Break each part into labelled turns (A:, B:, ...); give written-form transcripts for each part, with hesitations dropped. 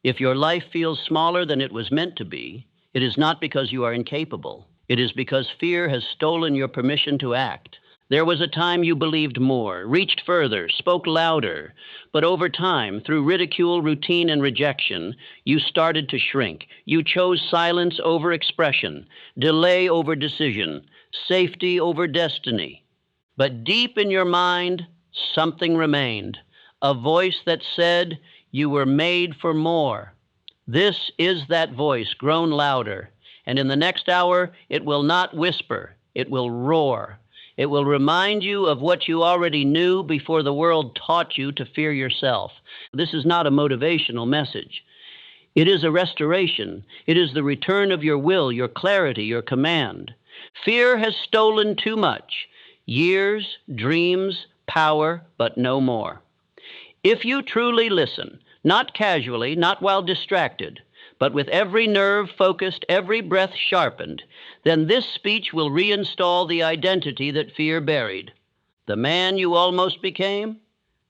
A: If your life feels smaller than it was meant to be, it is not because you are incapable. It is because fear has stolen your permission to act. There was a time you believed more, reached further, spoke louder, but over time, through ridicule, routine, and rejection, you started to shrink. You chose silence over expression, delay over decision, safety over destiny. But deep in your mind, something remained, a voice that said you were made for more. This is that voice grown louder, and in the next hour, it will not whisper, it will roar. It will remind you of what you already knew before the world taught you to fear yourself. This is not a motivational message. It is a restoration. It is the return of your will, your clarity, your command. Fear has stolen too much. Years, dreams, power, but no more. If you truly listen, not casually, not while distracted, but with every nerve focused, every breath sharpened, then this speech will reinstall the identity that fear buried. The man you almost became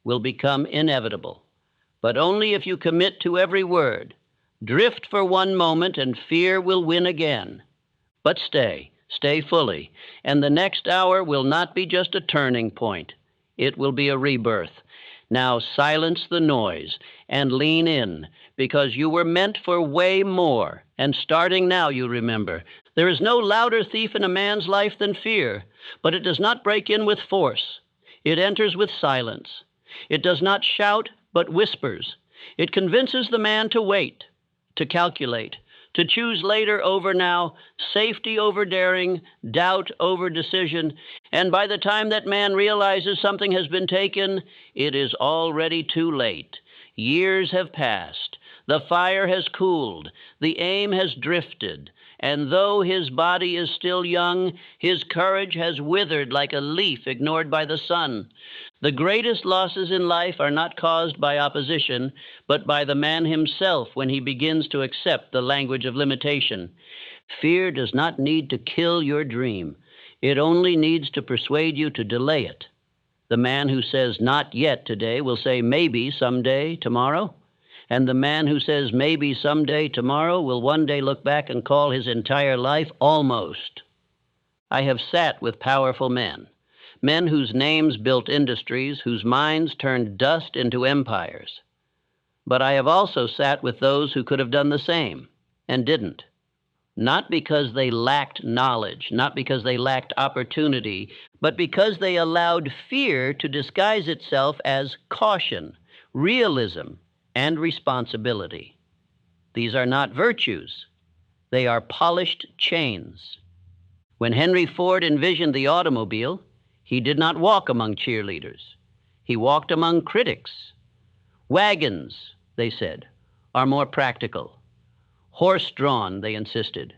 A: will become inevitable, but only if you commit to every word. Drift for one moment and fear will win again. But stay fully, and the next hour will not be just a turning point. It will be a rebirth. Now silence the noise and lean in, because you were meant for way more. And starting now, you remember, there is no louder thief in a man's life than fear, but it does not break in with force. It enters with silence. It does not shout, but whispers. It convinces the man to wait, to calculate, to choose later over now, safety over daring, doubt over decision, and by the time that man realizes something has been taken, it is already too late. Years have passed. The fire has cooled. The aim has drifted. And though his body is still young, his courage has withered like a leaf ignored by the sun. The greatest losses in life are not caused by opposition, but by the man himself when he begins to accept the language of limitation. Fear does not need to kill your dream. It only needs to persuade you to delay it. The man who says not yet today will say maybe someday tomorrow. And the man who says maybe someday tomorrow will one day look back and call his entire life almost. I have sat with powerful men whose names built industries, whose minds turned dust into empires. But I have also sat with those who could have done the same and didn't. Not because they lacked knowledge, not because they lacked opportunity, but because they allowed fear to disguise itself as caution, realism, and responsibility. These are not virtues. They are polished chains. When Henry Ford envisioned the automobile, he did not walk among cheerleaders. He walked among critics. Wagons, they said, are more practical. Horse-drawn, they insisted,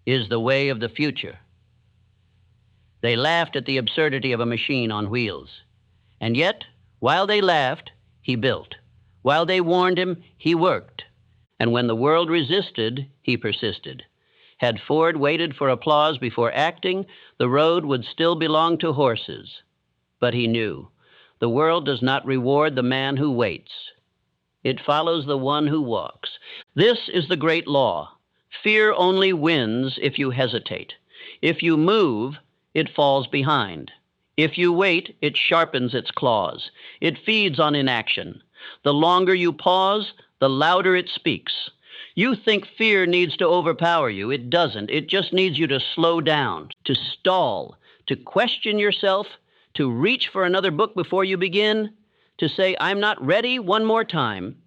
A: is the way of the future. They laughed at the absurdity of a machine on wheels. And yet, while they laughed, he built. While they warned him, he worked. And when the world resisted, he persisted. Had Ford waited for applause before acting, the road would still belong to horses. But he knew, the world does not reward the man who waits. It follows the one who walks. This is the great law. Fear only wins if you hesitate. If you move, it falls behind. If you wait, it sharpens its claws. It feeds on inaction. The longer you pause, the louder it speaks. You think fear needs to overpower you. It doesn't. It just needs you to slow down, to stall, to question yourself, to reach for another book before you begin, to say, I'm not ready one more time.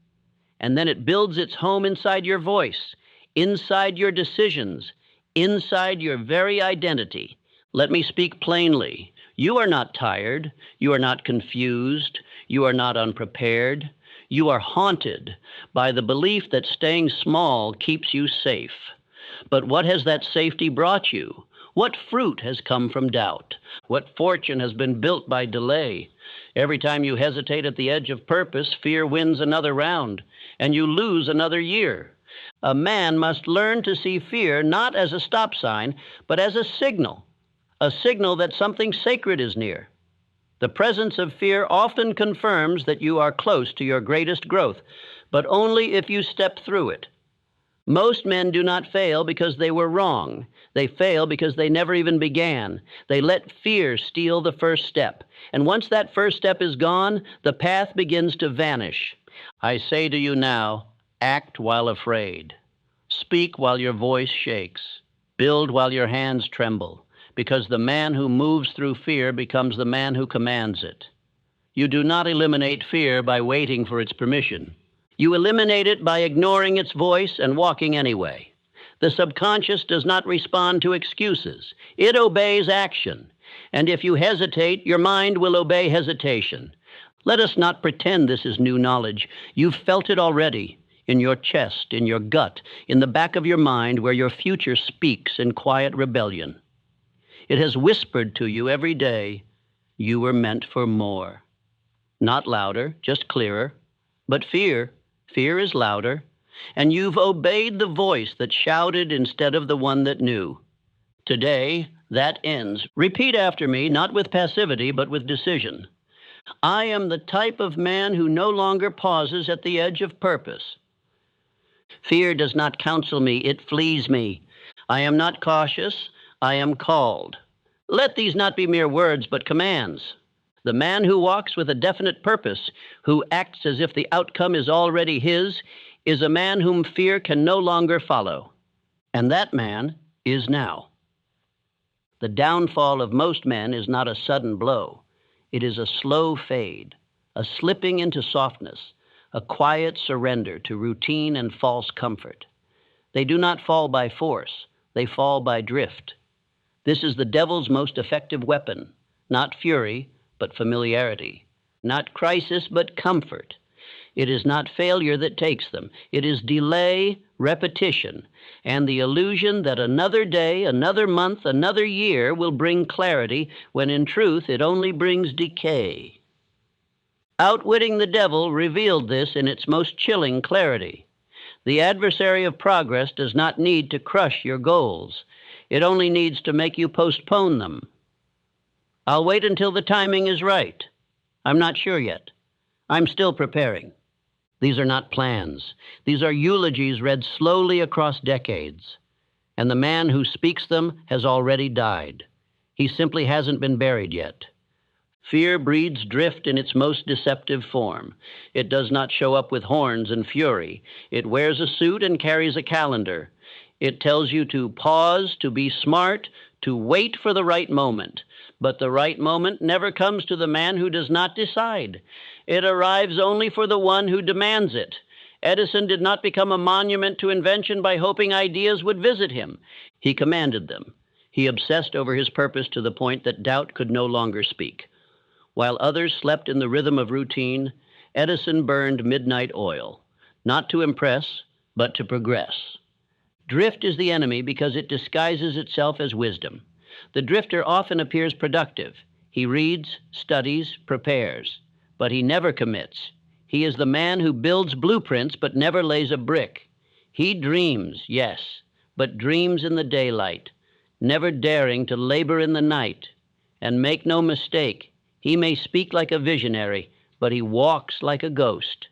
A: And then it builds its home inside your voice, inside your decisions, inside your very identity. Let me speak plainly. You are not tired. You are not confused. You are not unprepared. You are haunted by the belief that staying small keeps you safe. But what has that safety brought you? What fruit has come from doubt? What fortune has been built by delay? Every time you hesitate at the edge of purpose, fear wins another round, and you lose another year. A man must learn to see fear not as a stop sign, but as a signal that something sacred is near. The presence of fear often confirms that you are close to your greatest growth, but only if you step through it. Most men do not fail because they were wrong. They fail because they never even began. They let fear steal the first step. And once that first step is gone, the path begins to vanish. I say to you now, act while afraid. Speak while your voice shakes. Build while your hands tremble, because the man who moves through fear becomes the man who commands it. You do not eliminate fear by waiting for its permission. You eliminate it by ignoring its voice and walking anyway. The subconscious does not respond to excuses. It obeys action. And if you hesitate, your mind will obey hesitation. Let us not pretend this is new knowledge. You've felt it already, in your chest, in your gut, in the back of your mind where your future speaks in quiet rebellion. It has whispered to you every day, you were meant for more. Not louder, just clearer. But fear is louder, and you've obeyed the voice that shouted instead of the one that knew. Today, that ends. Repeat after me, not with passivity, but with decision. I am the type of man who no longer pauses at the edge of purpose. Fear does not counsel me, it flees me. I am not cautious, I am called. Let these not be mere words, but commands. The man who walks with a definite purpose, who acts as if the outcome is already his, is a man whom fear can no longer follow. And that man is now. The downfall of most men is not a sudden blow. It is a slow fade, a slipping into softness, a quiet surrender to routine and false comfort. They do not fall by force, they fall by drift. This is the devil's most effective weapon, not fury, but familiarity, not crisis, but comfort. It is not failure that takes them. It is delay, repetition, and the illusion that another day, another month, another year will bring clarity, when in truth it only brings decay. Outwitting the Devil revealed this in its most chilling clarity. The adversary of progress does not need to crush your goals. It only needs to make you postpone them. I'll wait until the timing is right. I'm not sure yet. I'm still preparing. These are not plans. These are eulogies read slowly across decades. And the man who speaks them has already died. He simply hasn't been buried yet. Fear breeds drift in its most deceptive form. It does not show up with horns and fury. It wears a suit and carries a calendar. It tells you to pause, to be smart, to wait for the right moment. But the right moment never comes to the man who does not decide. It arrives only for the one who demands it. Edison did not become a monument to invention by hoping ideas would visit him. He commanded them. He obsessed over his purpose to the point that doubt could no longer speak. While others slept in the rhythm of routine, Edison burned midnight oil, not to impress, but to progress. Drift is the enemy because it disguises itself as wisdom. The drifter often appears productive. He reads, studies, prepares, but he never commits. He is the man who builds blueprints but never lays a brick. He dreams, yes, but dreams in the daylight, never daring to labor in the night. And make no mistake, he may speak like a visionary, but he walks like a ghost.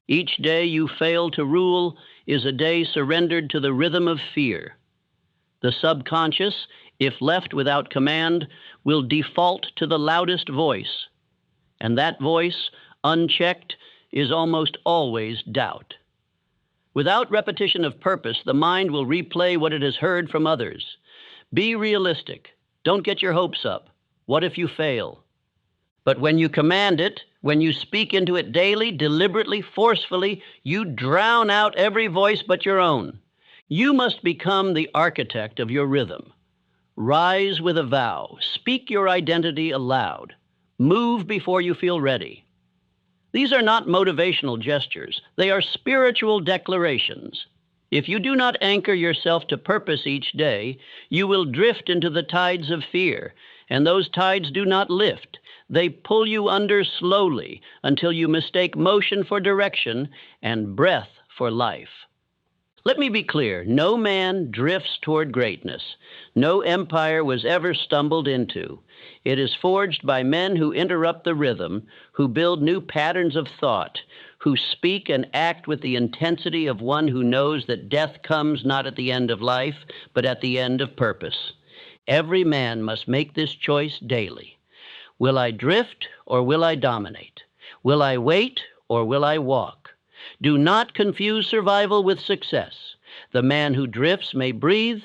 A: Each day you fail to rule is a day surrendered to the rhythm of fear. The subconscious, if left without command, will default to the loudest voice. And that voice, unchecked, is almost always doubt. Without repetition of purpose, the mind will replay what it has heard from others. Be realistic. Don't get your hopes up. What if you fail? But when you command it, when you speak into it daily, deliberately, forcefully, you drown out every voice but your own. You must become the architect of your rhythm. Rise with a vow. Speak your identity aloud. Move before you feel ready. These are not motivational gestures. They are spiritual declarations. If you do not anchor yourself to purpose each day, you will drift into the tides of fear, and those tides do not lift. They pull you under slowly until you mistake motion for direction and breath for life. Let me be clear. No man drifts toward greatness. No empire was ever stumbled into. It is forged by men who interrupt the rhythm, who build new patterns of thought, who speak and act with the intensity of one who knows that death comes not at the end of life, but at the end of purpose. Every man must make this choice daily. Will I drift or will I dominate? Will I wait or will I walk? Do not confuse survival with success. The man who drifts may breathe,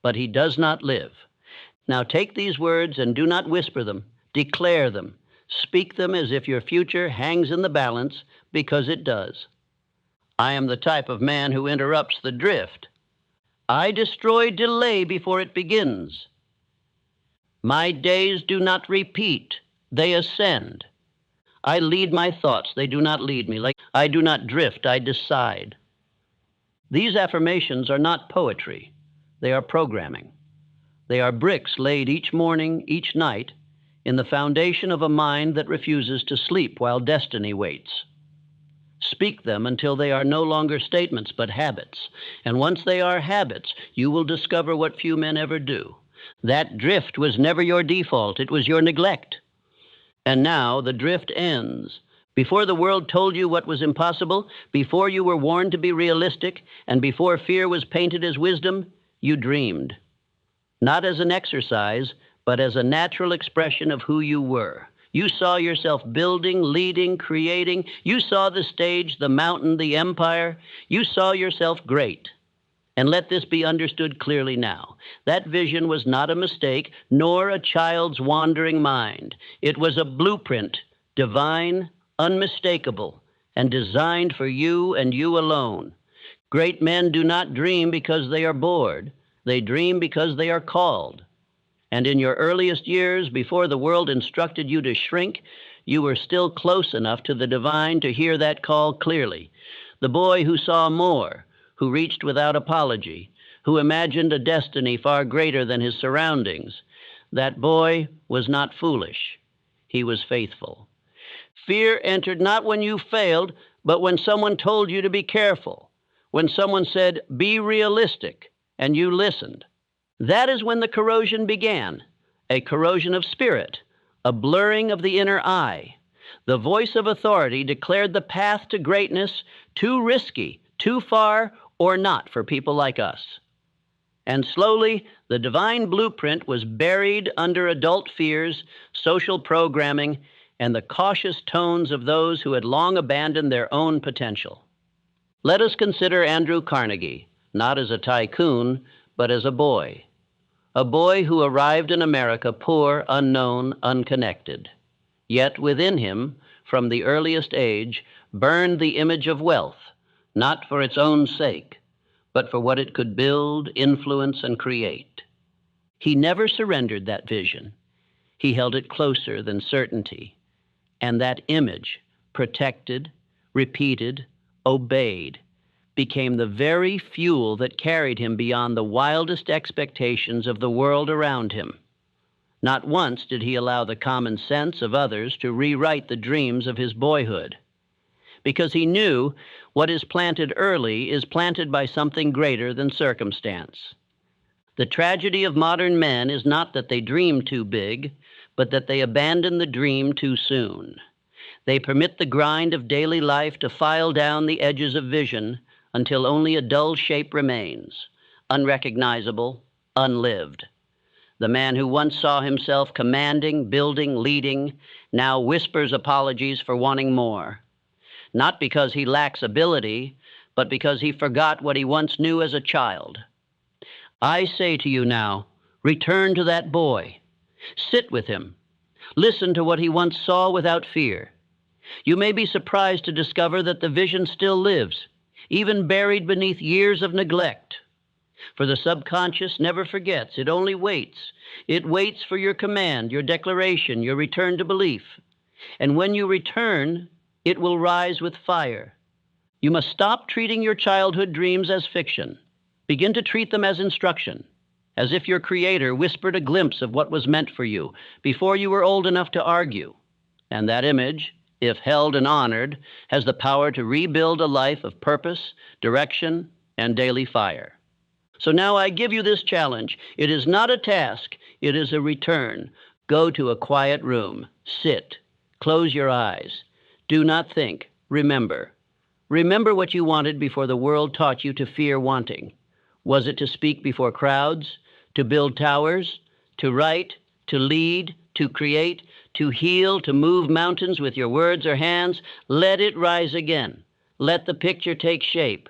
A: but he does not live. Now take these words and do not whisper them. Declare them. Speak them as if your future hangs in the balance, because it does. I am the type of man who interrupts the drift. I destroy delay before it begins. My days do not repeat, they ascend. I lead my thoughts, they do not lead me. Like I do not drift, I decide. These affirmations are not poetry, they are programming. They are bricks laid each morning, each night, in the foundation of a mind that refuses to sleep while destiny waits. Speak them until they are no longer statements but habits. And once they are habits, you will discover what few men ever do. That drift was never your default, it was your neglect. And now the drift ends. Before the world told you what was impossible, before you were warned to be realistic, and before fear was painted as wisdom, you dreamed. Not as an exercise, but as a natural expression of who you were. You saw yourself building, leading, creating. You saw the stage, the mountain, the empire. You saw yourself great. And let this be understood clearly now. That vision was not a mistake, nor a child's wandering mind. It was a blueprint, divine, unmistakable, and designed for you and you alone. Great men do not dream because they are bored. They dream because they are called. And in your earliest years, before the world instructed you to shrink, you were still close enough to the divine to hear that call clearly. The boy who saw more, who reached without apology, who imagined a destiny far greater than his surroundings. That boy was not foolish. He was faithful. Fear entered not when you failed, but when someone told you to be careful, when someone said, be realistic, and you listened. That is when the corrosion began, a corrosion of spirit, a blurring of the inner eye. The voice of authority declared the path to greatness too risky, too far, or not for people like us. And slowly, the divine blueprint was buried under adult fears, social programming, and the cautious tones of those who had long abandoned their own potential. Let us consider Andrew Carnegie, not as a tycoon, but as a boy who arrived in America poor, unknown, unconnected. Yet within him, from the earliest age, burned the image of wealth, not for its own sake, but for what it could build, influence, and create. He never surrendered that vision. He held it closer than certainty. And that image, protected, repeated, obeyed, became the very fuel that carried him beyond the wildest expectations of the world around him. Not once did he allow the common sense of others to rewrite the dreams of his boyhood, because he knew what is planted early is planted by something greater than circumstance. The tragedy of modern men is not that they dream too big, but that they abandon the dream too soon. They permit the grind of daily life to file down the edges of vision until only a dull shape remains, unrecognizable, unlived. The man who once saw himself commanding, building, leading, now whispers apologies for wanting more. Not because he lacks ability, but because he forgot what he once knew as a child. I say to you now, return to that boy. Sit with him. Listen to what he once saw without fear. You may be surprised to discover that the vision still lives, even buried beneath years of neglect. For the subconscious never forgets, it only waits. It waits for your command, your declaration, your return to belief. And when you return, it will rise with fire. You must stop treating your childhood dreams as fiction. Begin to treat them as instruction, as if your Creator whispered a glimpse of what was meant for you before you were old enough to argue. And that image, if held and honored, has the power to rebuild a life of purpose, direction, and daily fire. So now I give you this challenge. It is not a task, it is a return. Go to a quiet room, sit, close your eyes. Do not think, remember. Remember what you wanted before the world taught you to fear wanting. Was it to speak before crowds, to build towers, to write, to lead, to create, to heal, to move mountains with your words or hands? Let it rise again. Let the picture take shape.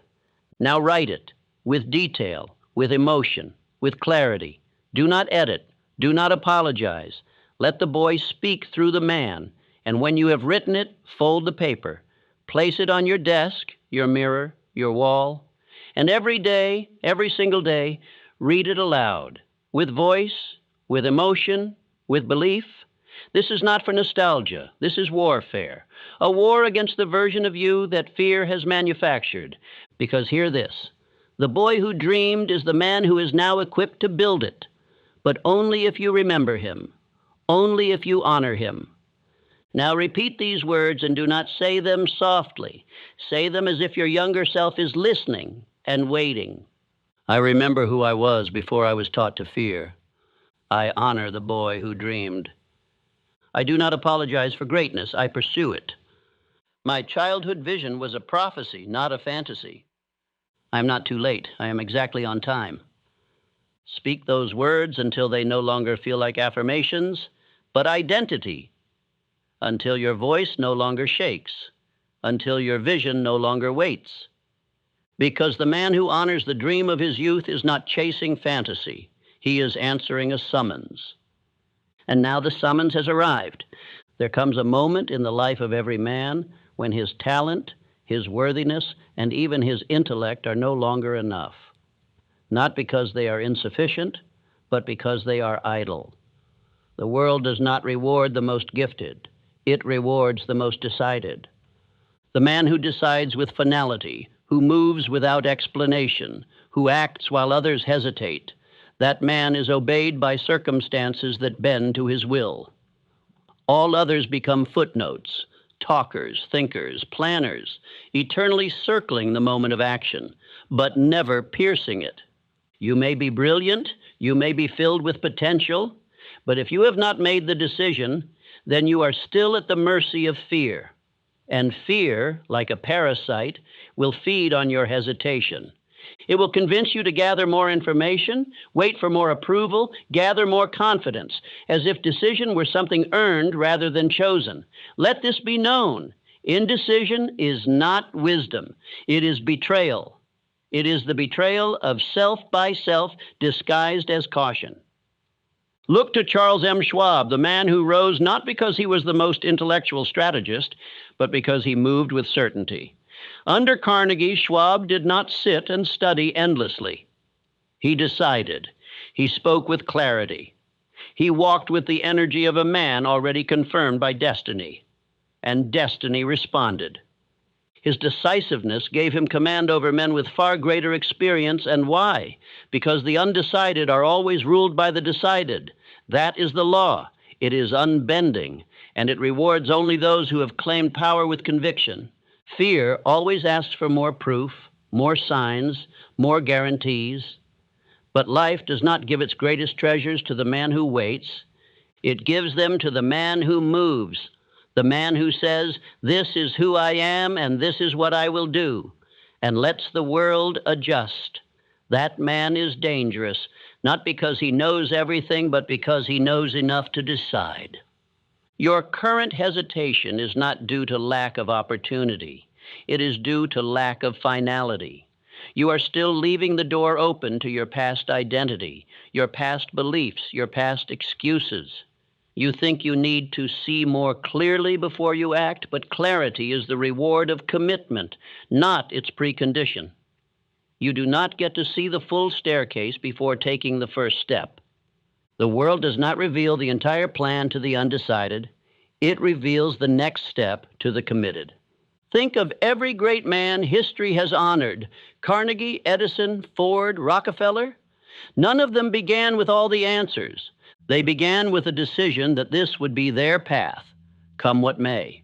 A: Now write it with detail, with emotion, with clarity. Do not edit. Do not apologize. Let the boy speak through the man. And when you have written it, fold the paper. Place it on your desk, your mirror, your wall. And every day, every single day, read it aloud, with voice, with emotion, with belief. This is not for nostalgia. This is warfare. A war against the version of you that fear has manufactured. Because hear this, the boy who dreamed is the man who is now equipped to build it, but only if you remember him, only if you honor him. Now repeat these words and do not say them softly. Say them as if your younger self is listening and waiting. I remember who I was before I was taught to fear. I honor the boy who dreamed. I do not apologize for greatness. I pursue it. My childhood vision was a prophecy, not a fantasy. I am not too late. I am exactly on time. Speak those words until they no longer feel like affirmations, but identity, until your voice no longer shakes, until your vision no longer waits. Because the man who honors the dream of his youth is not chasing fantasy. He is answering a summons. And now the summons has arrived. There comes a moment in the life of every man when his talent, his worthiness, and even his intellect are no longer enough. Not because they are insufficient, but because they are idle. The world does not reward the most gifted. It rewards the most decided. The man who decides with finality, who moves without explanation, who acts while others hesitate, that man is obeyed by circumstances that bend to his will. All others become footnotes, talkers, thinkers, planners, eternally circling the moment of action, but never piercing it. You may be brilliant, you may be filled with potential, but if you have not made the decision, then you are still at the mercy of fear. And fear, like a parasite, will feed on your hesitation. It will convince you to gather more information, wait for more approval, gather more confidence, as if decision were something earned rather than chosen. Let this be known. Indecision is not wisdom. It is betrayal. It is the betrayal of self by self disguised as caution. Look to Charles M. Schwab, the man who rose not because he was the most intellectual strategist, but because he moved with certainty. Under Carnegie, Schwab did not sit and study endlessly. He decided. He spoke with clarity. He walked with the energy of a man already confirmed by destiny. And destiny responded. His decisiveness gave him command over men with far greater experience. And why? Because the undecided are always ruled by the decided. That is the law. It is unbending, and it rewards only those who have claimed power with conviction. Fear always asks for more proof, more signs, more guarantees. But life does not give its greatest treasures to the man who waits. It gives them to the man who moves, the man who says, "This is who I am and this is what I will do," and lets the world adjust. That man is dangerous, not because he knows everything, but because he knows enough to decide. Your current hesitation is not due to lack of opportunity. It is due to lack of finality. You are still leaving the door open to your past identity, your past beliefs, your past excuses. You think you need to see more clearly before you act, but clarity is the reward of commitment, not its precondition. You do not get to see the full staircase before taking the first step. The world does not reveal the entire plan to the undecided. It reveals the next step to the committed. Think of every great man history has honored: Carnegie, Edison, Ford, Rockefeller. None of them began with all the answers. They began with a decision that this would be their path, come what may.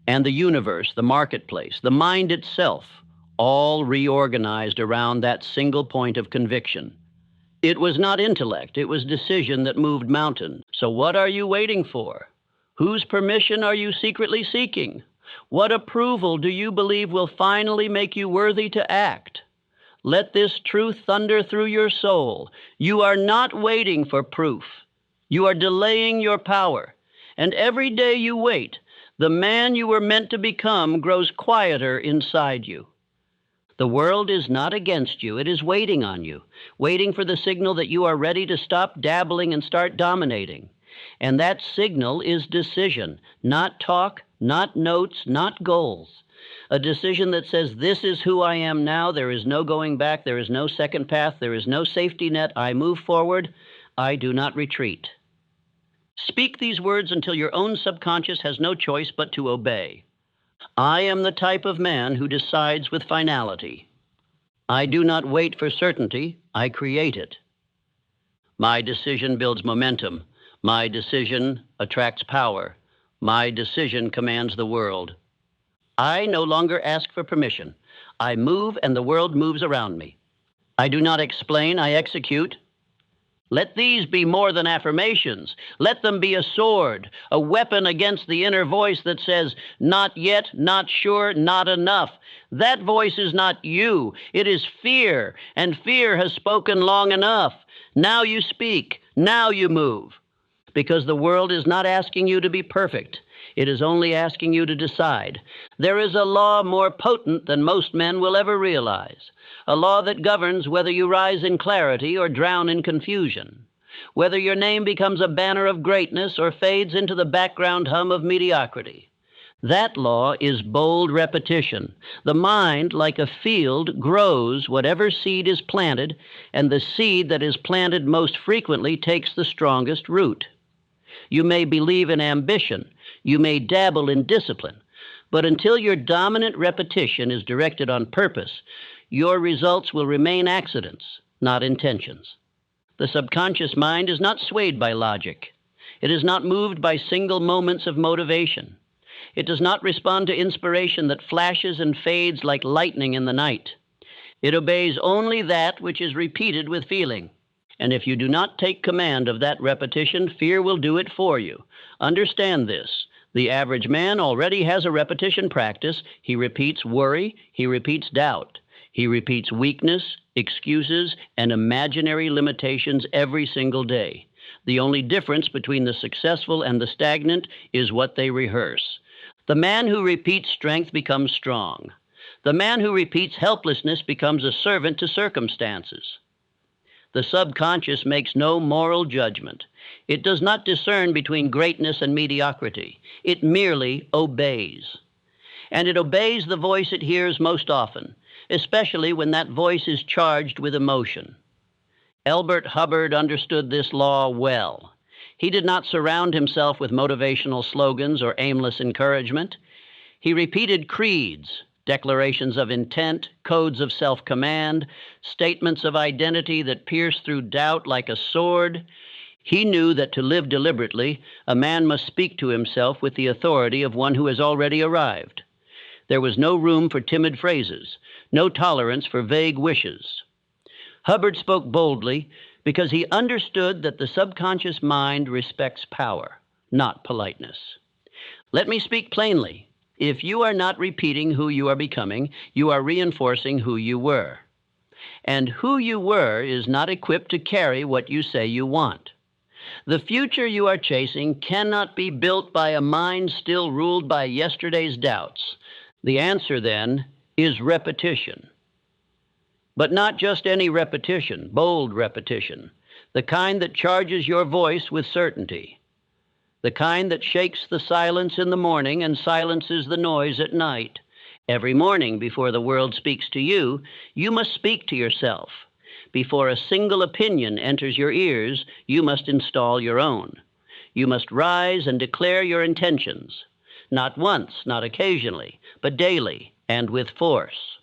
A: And the universe, the marketplace, the mind itself, all reorganized around that single point of conviction. It was not intellect, it was decision that moved mountains. So what are you waiting for? Whose permission are you secretly seeking? What approval do you believe will finally make you worthy to act? Let this truth thunder through your soul. You are not waiting for proof. You are delaying your power. And every day you wait, the man you were meant to become grows quieter inside you. The world is not against you. It is waiting on you, waiting for the signal that you are ready to stop dabbling and start dominating. And that signal is decision, not talk, not notes, not goals. A decision that says, this is who I am now. There is no going back. There is no second path. There is no safety net. I move forward. I do not retreat. Speak these words until your own subconscious has no choice but to obey. I am the type of man who decides with finality. I do not wait for certainty. I create it. My decision builds momentum. My decision attracts power. My decision commands the world. I no longer ask for permission. I move and the world moves around me. I do not explain, I execute. Let these be more than affirmations. Let them be a sword, a weapon against the inner voice that says, not yet, not sure, not enough. That voice is not you. It is fear, and fear has spoken long enough. Now you speak. Now you move. Because the world is not asking you to be perfect. It is only asking you to decide. There is a law more potent than most men will ever realize. A law that governs whether you rise in clarity or drown in confusion, whether your name becomes a banner of greatness or fades into the background hum of mediocrity. That law is bold repetition. The mind, like a field, grows whatever seed is planted, and the seed that is planted most frequently takes the strongest root. You may believe in ambition. You may dabble in discipline. But until your dominant repetition is directed on purpose, your results will remain accidents, not intentions. The subconscious mind is not swayed by logic. It is not moved by single moments of motivation. It does not respond to inspiration that flashes and fades like lightning in the night. It obeys only that which is repeated with feeling. And if you do not take command of that repetition, fear will do it for you. Understand this. The average man already has a repetition practice. He repeats worry. He repeats doubt. He repeats weakness, excuses, and imaginary limitations every single day. The only difference between the successful and the stagnant is what they rehearse. The man who repeats strength becomes strong. The man who repeats helplessness becomes a servant to circumstances. The subconscious makes no moral judgment. It does not discern between greatness and mediocrity. It merely obeys. And it obeys the voice it hears most often, especially when that voice is charged with emotion. Elbert Hubbard understood this law well. He did not surround himself with motivational slogans or aimless encouragement. He repeated creeds, declarations of intent, codes of self-command, statements of identity that pierce through doubt like a sword. He knew that to live deliberately, a man must speak to himself with the authority of one who has already arrived. There was no room for timid phrases, no tolerance for vague wishes. Hubbard spoke boldly because he understood that the subconscious mind respects power, not politeness. Let me speak plainly. If you are not repeating who you are becoming, you are reinforcing who you were. And who you were is not equipped to carry what you say you want. The future you are chasing cannot be built by a mind still ruled by yesterday's doubts. The answer, then, is repetition. But not just any repetition, bold repetition, the kind that charges your voice with certainty, the kind that shakes the silence in the morning and silences the noise at night. Every morning, before the world speaks to you, you must speak to yourself. Before a single opinion enters your ears, you must install your own. You must rise and declare your intentions. Not once, not occasionally, but daily and with force.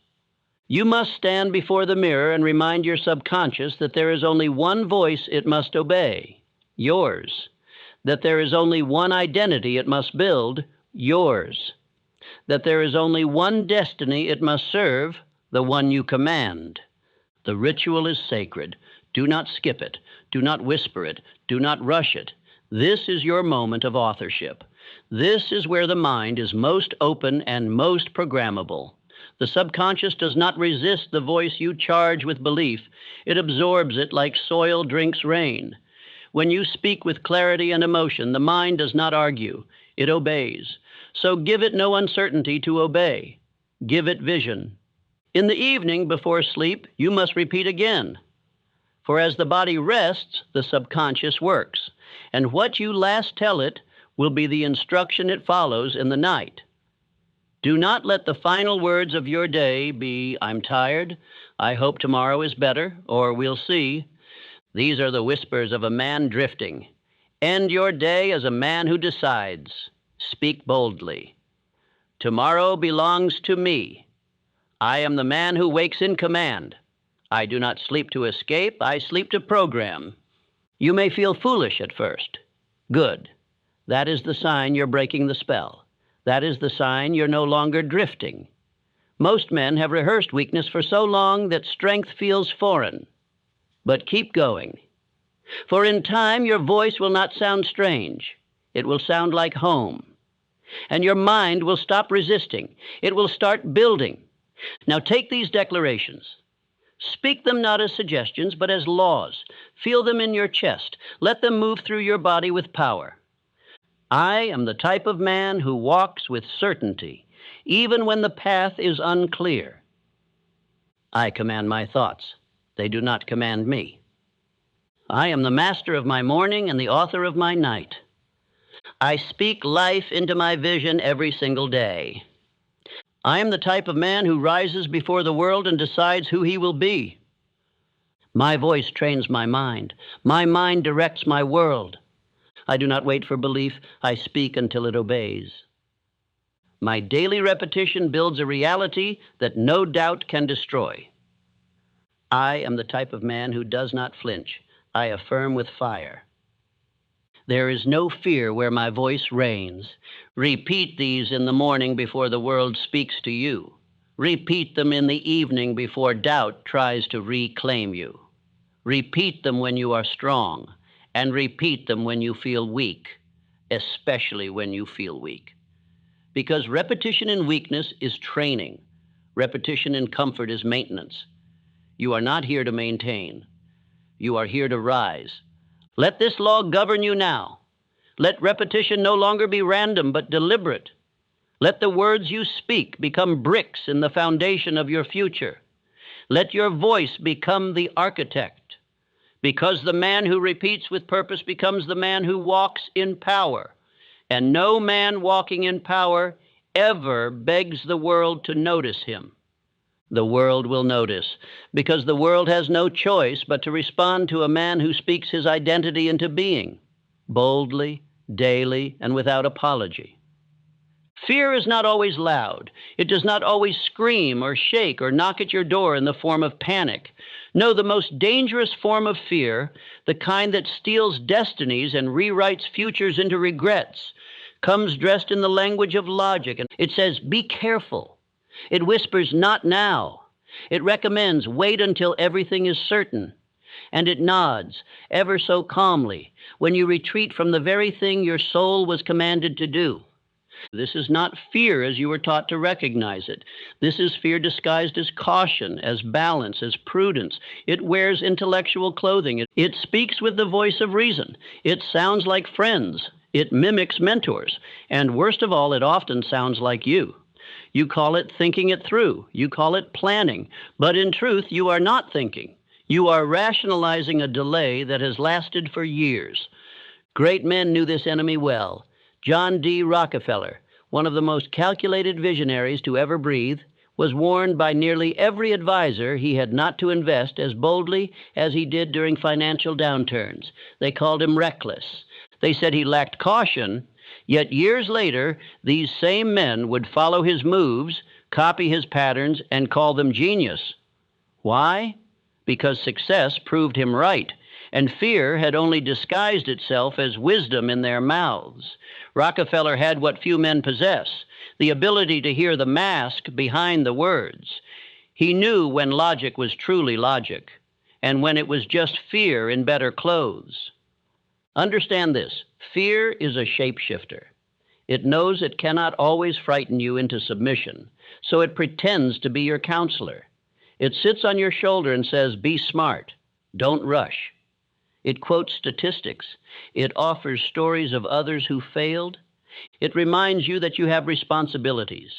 A: You must stand before the mirror and remind your subconscious that there is only one voice it must obey, yours. That there is only one identity it must build, yours. That there is only one destiny it must serve, the one you command. The ritual is sacred. Do not skip it. Do not whisper it. Do not rush it. This is your moment of authorship. This is where the mind is most open and most programmable. The subconscious does not resist the voice you charge with belief. It absorbs it like soil drinks rain. When you speak with clarity and emotion, the mind does not argue. It obeys. So give it no uncertainty to obey. Give it vision. In the evening before sleep, you must repeat again. For as the body rests, the subconscious works. And what you last tell it will be the instruction it follows in the night. Do not let the final words of your day be, "I'm tired," "I hope tomorrow is better," or "we'll see." These are the whispers of a man drifting. End your day as a man who decides. Speak boldly. Tomorrow belongs to me. I am the man who wakes in command. I do not sleep to escape, I sleep to program. You may feel foolish at first. Good. That is the sign you're breaking the spell. That is the sign you're no longer drifting. Most men have rehearsed weakness for so long that strength feels foreign. But keep going. For in time, your voice will not sound strange. It will sound like home. And your mind will stop resisting. It will start building. Now take these declarations. Speak them not as suggestions, but as laws. Feel them in your chest. Let them move through your body with power. I am the type of man who walks with certainty, even when the path is unclear. I command my thoughts. They do not command me. I am the master of my morning and the author of my night. I speak life into my vision every single day. I am the type of man who rises before the world and decides who he will be. My voice trains my mind. My mind directs my world. I do not wait for belief. I speak until it obeys. My daily repetition builds a reality that no doubt can destroy. I am the type of man who does not flinch. I affirm with fire. There is no fear where my voice reigns. Repeat these in the morning before the world speaks to you. Repeat them in the evening before doubt tries to reclaim you. Repeat them when you are strong, and repeat them when you feel weak, especially when you feel weak. Because repetition in weakness is training. Repetition in comfort is maintenance. You are not here to maintain. You are here to rise. Let this law govern you now. Let repetition no longer be random but deliberate. Let the words you speak become bricks in the foundation of your future. Let your voice become the architect. Because the man who repeats with purpose becomes the man who walks in power. And no man walking in power ever begs the world to notice him. The world will notice, because the world has no choice but to respond to a man who speaks his identity into being, boldly, daily, and without apology. Fear is not always loud. It does not always scream or shake or knock at your door in the form of panic. No, the most dangerous form of fear, the kind that steals destinies and rewrites futures into regrets, comes dressed in the language of logic. And it says, be careful. It whispers, not now. It recommends, wait until everything is certain. And it nods, ever so calmly, when you retreat from the very thing your soul was commanded to do. This is not fear as you were taught to recognize it. This is fear disguised as caution, as balance, as prudence. It wears intellectual clothing. It speaks with the voice of reason. It sounds like friends. It mimics mentors. And worst of all, it often sounds like you. You call it thinking it through. You call it planning. But in truth, you are not thinking. You are rationalizing a delay that has lasted for years. Great men knew this enemy well. John D. Rockefeller, one of the most calculated visionaries to ever breathe, was warned by nearly every advisor he had not to invest as boldly as he did during financial downturns. They called him reckless. They said he lacked caution, yet years later, these same men would follow his moves, copy his patterns, and call them genius. Why? Because success proved him right, and fear had only disguised itself as wisdom in their mouths. Rockefeller had what few men possess, the ability to hear the mask behind the words. He knew when logic was truly logic and when it was just fear in better clothes. Understand this: fear is a shapeshifter. It knows it cannot always frighten you into submission, so it pretends to be your counselor. It sits on your shoulder and says, "Be smart, don't rush." It quotes statistics. It offers stories of others who failed. It reminds you that you have responsibilities.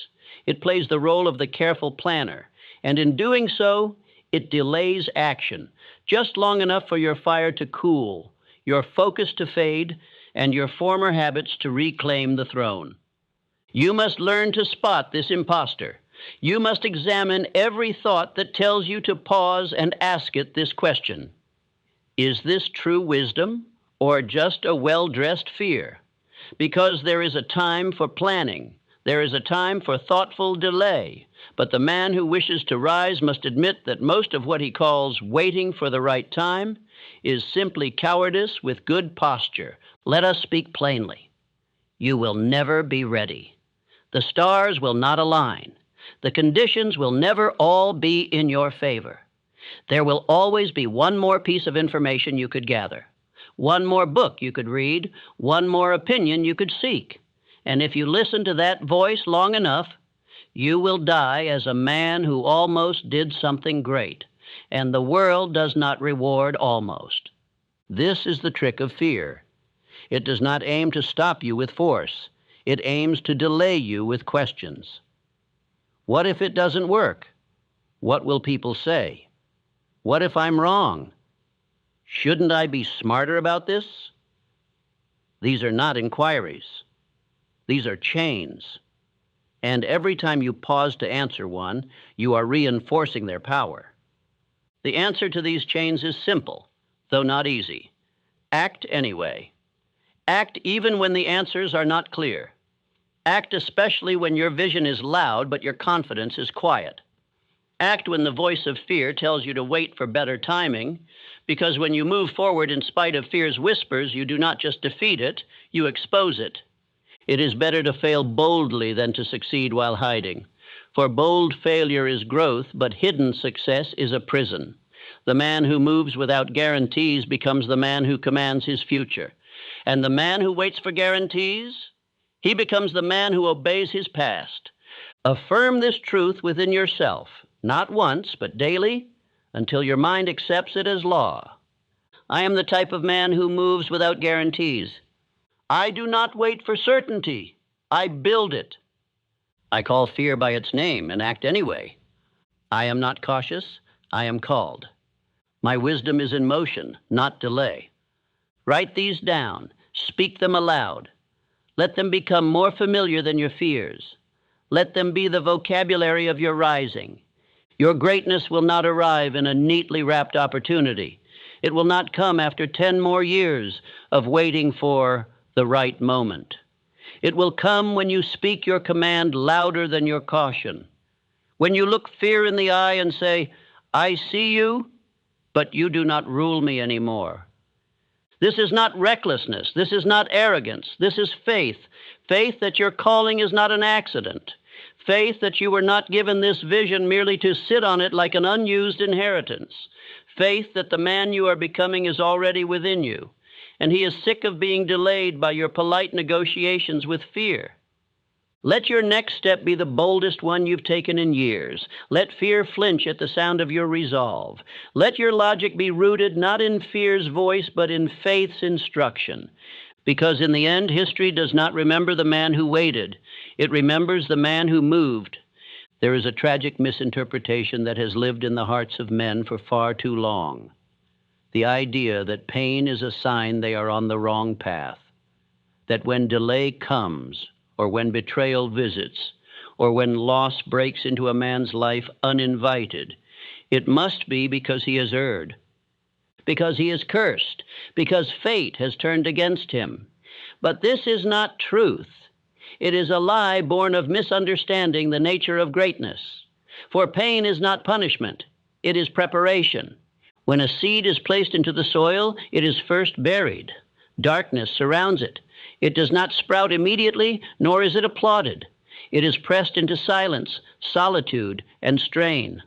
A: It plays the role of the careful planner, and in doing so, it delays action, just long enough for your fire to cool, your focus to fade, and your former habits to reclaim the throne. You must learn to spot this imposter. You must examine every thought that tells you to pause and ask it this question: is this true wisdom or just a well-dressed fear? Because there is a time for planning. There is a time for thoughtful delay. But the man who wishes to rise must admit that most of what he calls waiting for the right time is simply cowardice with good posture. Let us speak plainly. You will never be ready. The stars will not align. The conditions will never all be in your favor. There will always be one more piece of information you could gather, one more book you could read, one more opinion you could seek. And if you listen to that voice long enough, you will die as a man who almost did something great, and the world does not reward almost. This is the trick of fear. It does not aim to stop you with force. It aims to delay you with questions. What if it doesn't work? What will people say? What if I'm wrong? Shouldn't I be smarter about this? These are not inquiries. These are chains. And every time you pause to answer one, you are reinforcing their power. The answer to these chains is simple, though not easy. Act anyway. Act even when the answers are not clear. Act especially when your vision is loud but your confidence is quiet. Act when the voice of fear tells you to wait for better timing, because when you move forward in spite of fear's whispers, you do not just defeat it, you expose it. It is better to fail boldly than to succeed while hiding. For bold failure is growth, but hidden success is a prison. The man who moves without guarantees becomes the man who commands his future. And the man who waits for guarantees, he becomes the man who obeys his past. Affirm this truth within yourself, not once, but daily, until your mind accepts it as law. I am the type of man who moves without guarantees. I do not wait for certainty. I build it. I call fear by its name and act anyway. I am not cautious. I am called. My wisdom is in motion, not delay. Write these down. Speak them aloud. Let them become more familiar than your fears. Let them be the vocabulary of your rising. Your greatness will not arrive in a neatly wrapped opportunity. It will not come after 10 more years of waiting for the right moment. It will come when you speak your command louder than your caution. When you look fear in the eye and say, "I see you, but you do not rule me anymore." This is not recklessness. This is not arrogance. This is faith. Faith that your calling is not an accident. Faith that you were not given this vision merely to sit on it like an unused inheritance. Faith that the man you are becoming is already within you, and he is sick of being delayed by your polite negotiations with fear. Let your next step be the boldest one you've taken in years. Let fear flinch at the sound of your resolve. Let your logic be rooted not in fear's voice, but in faith's instruction. Because in the end, history does not remember the man who waited. It remembers the man who moved. There is a tragic misinterpretation that has lived in the hearts of men for far too long. The idea that pain is a sign they are on the wrong path. That when delay comes, or when betrayal visits, or when loss breaks into a man's life uninvited, it must be because he has erred, because he is cursed, because fate has turned against him. But this is not truth. It is a lie born of misunderstanding the nature of greatness. For pain is not punishment, it is preparation. When a seed is placed into the soil, it is first buried. Darkness surrounds it. It does not sprout immediately, nor is it applauded. It is pressed into silence, solitude, and strain.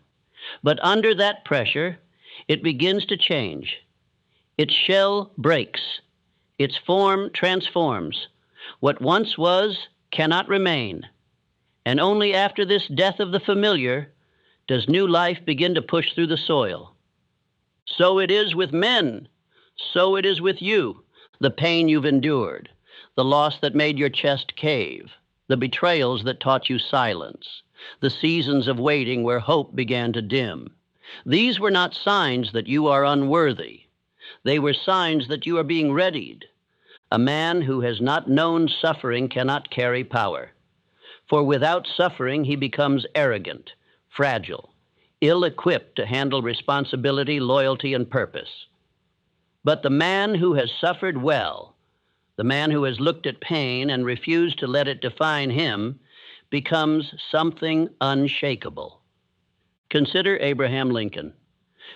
A: But under that pressure, it begins to change. Its shell breaks. Its form transforms. What once was cannot remain. And only after this death of the familiar does new life begin to push through the soil. So it is with men. So it is with you. The pain you've endured, the loss that made your chest cave, the betrayals that taught you silence, the seasons of waiting where hope began to dim. These were not signs that you are unworthy. They were signs that you are being readied. A man who has not known suffering cannot carry power. For without suffering, he becomes arrogant, fragile, ill-equipped to handle responsibility, loyalty, and purpose. But the man who has suffered well, the man who has looked at pain and refused to let it define him, becomes something unshakable. Consider Abraham Lincoln.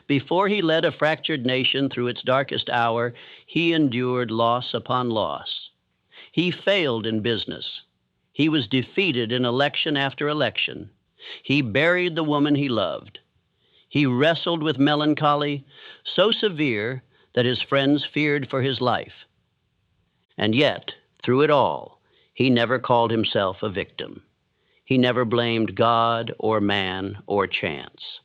A: Before he led a fractured nation through its darkest hour, he endured loss upon loss. He failed in business. He was defeated in election after election. He buried the woman he loved. He wrestled with melancholy so severe that his friends feared for his life. And yet, through it all, he never called himself a victim. He never blamed God or man or chance.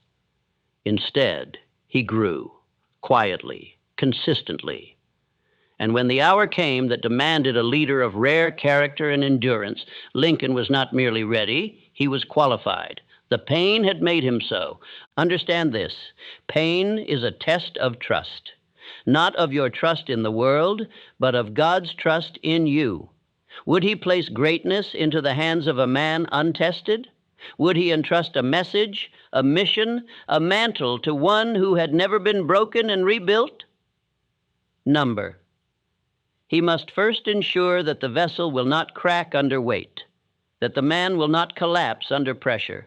A: Instead, he grew, quietly, consistently. And when the hour came that demanded a leader of rare character and endurance, Lincoln was not merely ready, he was qualified. The pain had made him so. Understand this, pain is a test of trust. Not of your trust in the world, but of God's trust in you. Would he place greatness into the hands of a man untested? Would he entrust a message, a mission, a mantle to one who had never been broken and rebuilt? Number. He must first ensure that the vessel will not crack under weight, that the man will not collapse under pressure,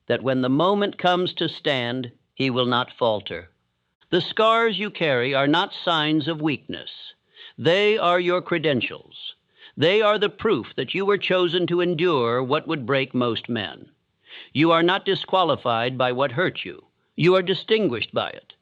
A: that when the moment comes to stand, he will not falter. The scars you carry are not signs of weakness. They are your credentials. They are the proof that you were chosen to endure what would break most men. You are not disqualified by what hurt you. You are distinguished by it.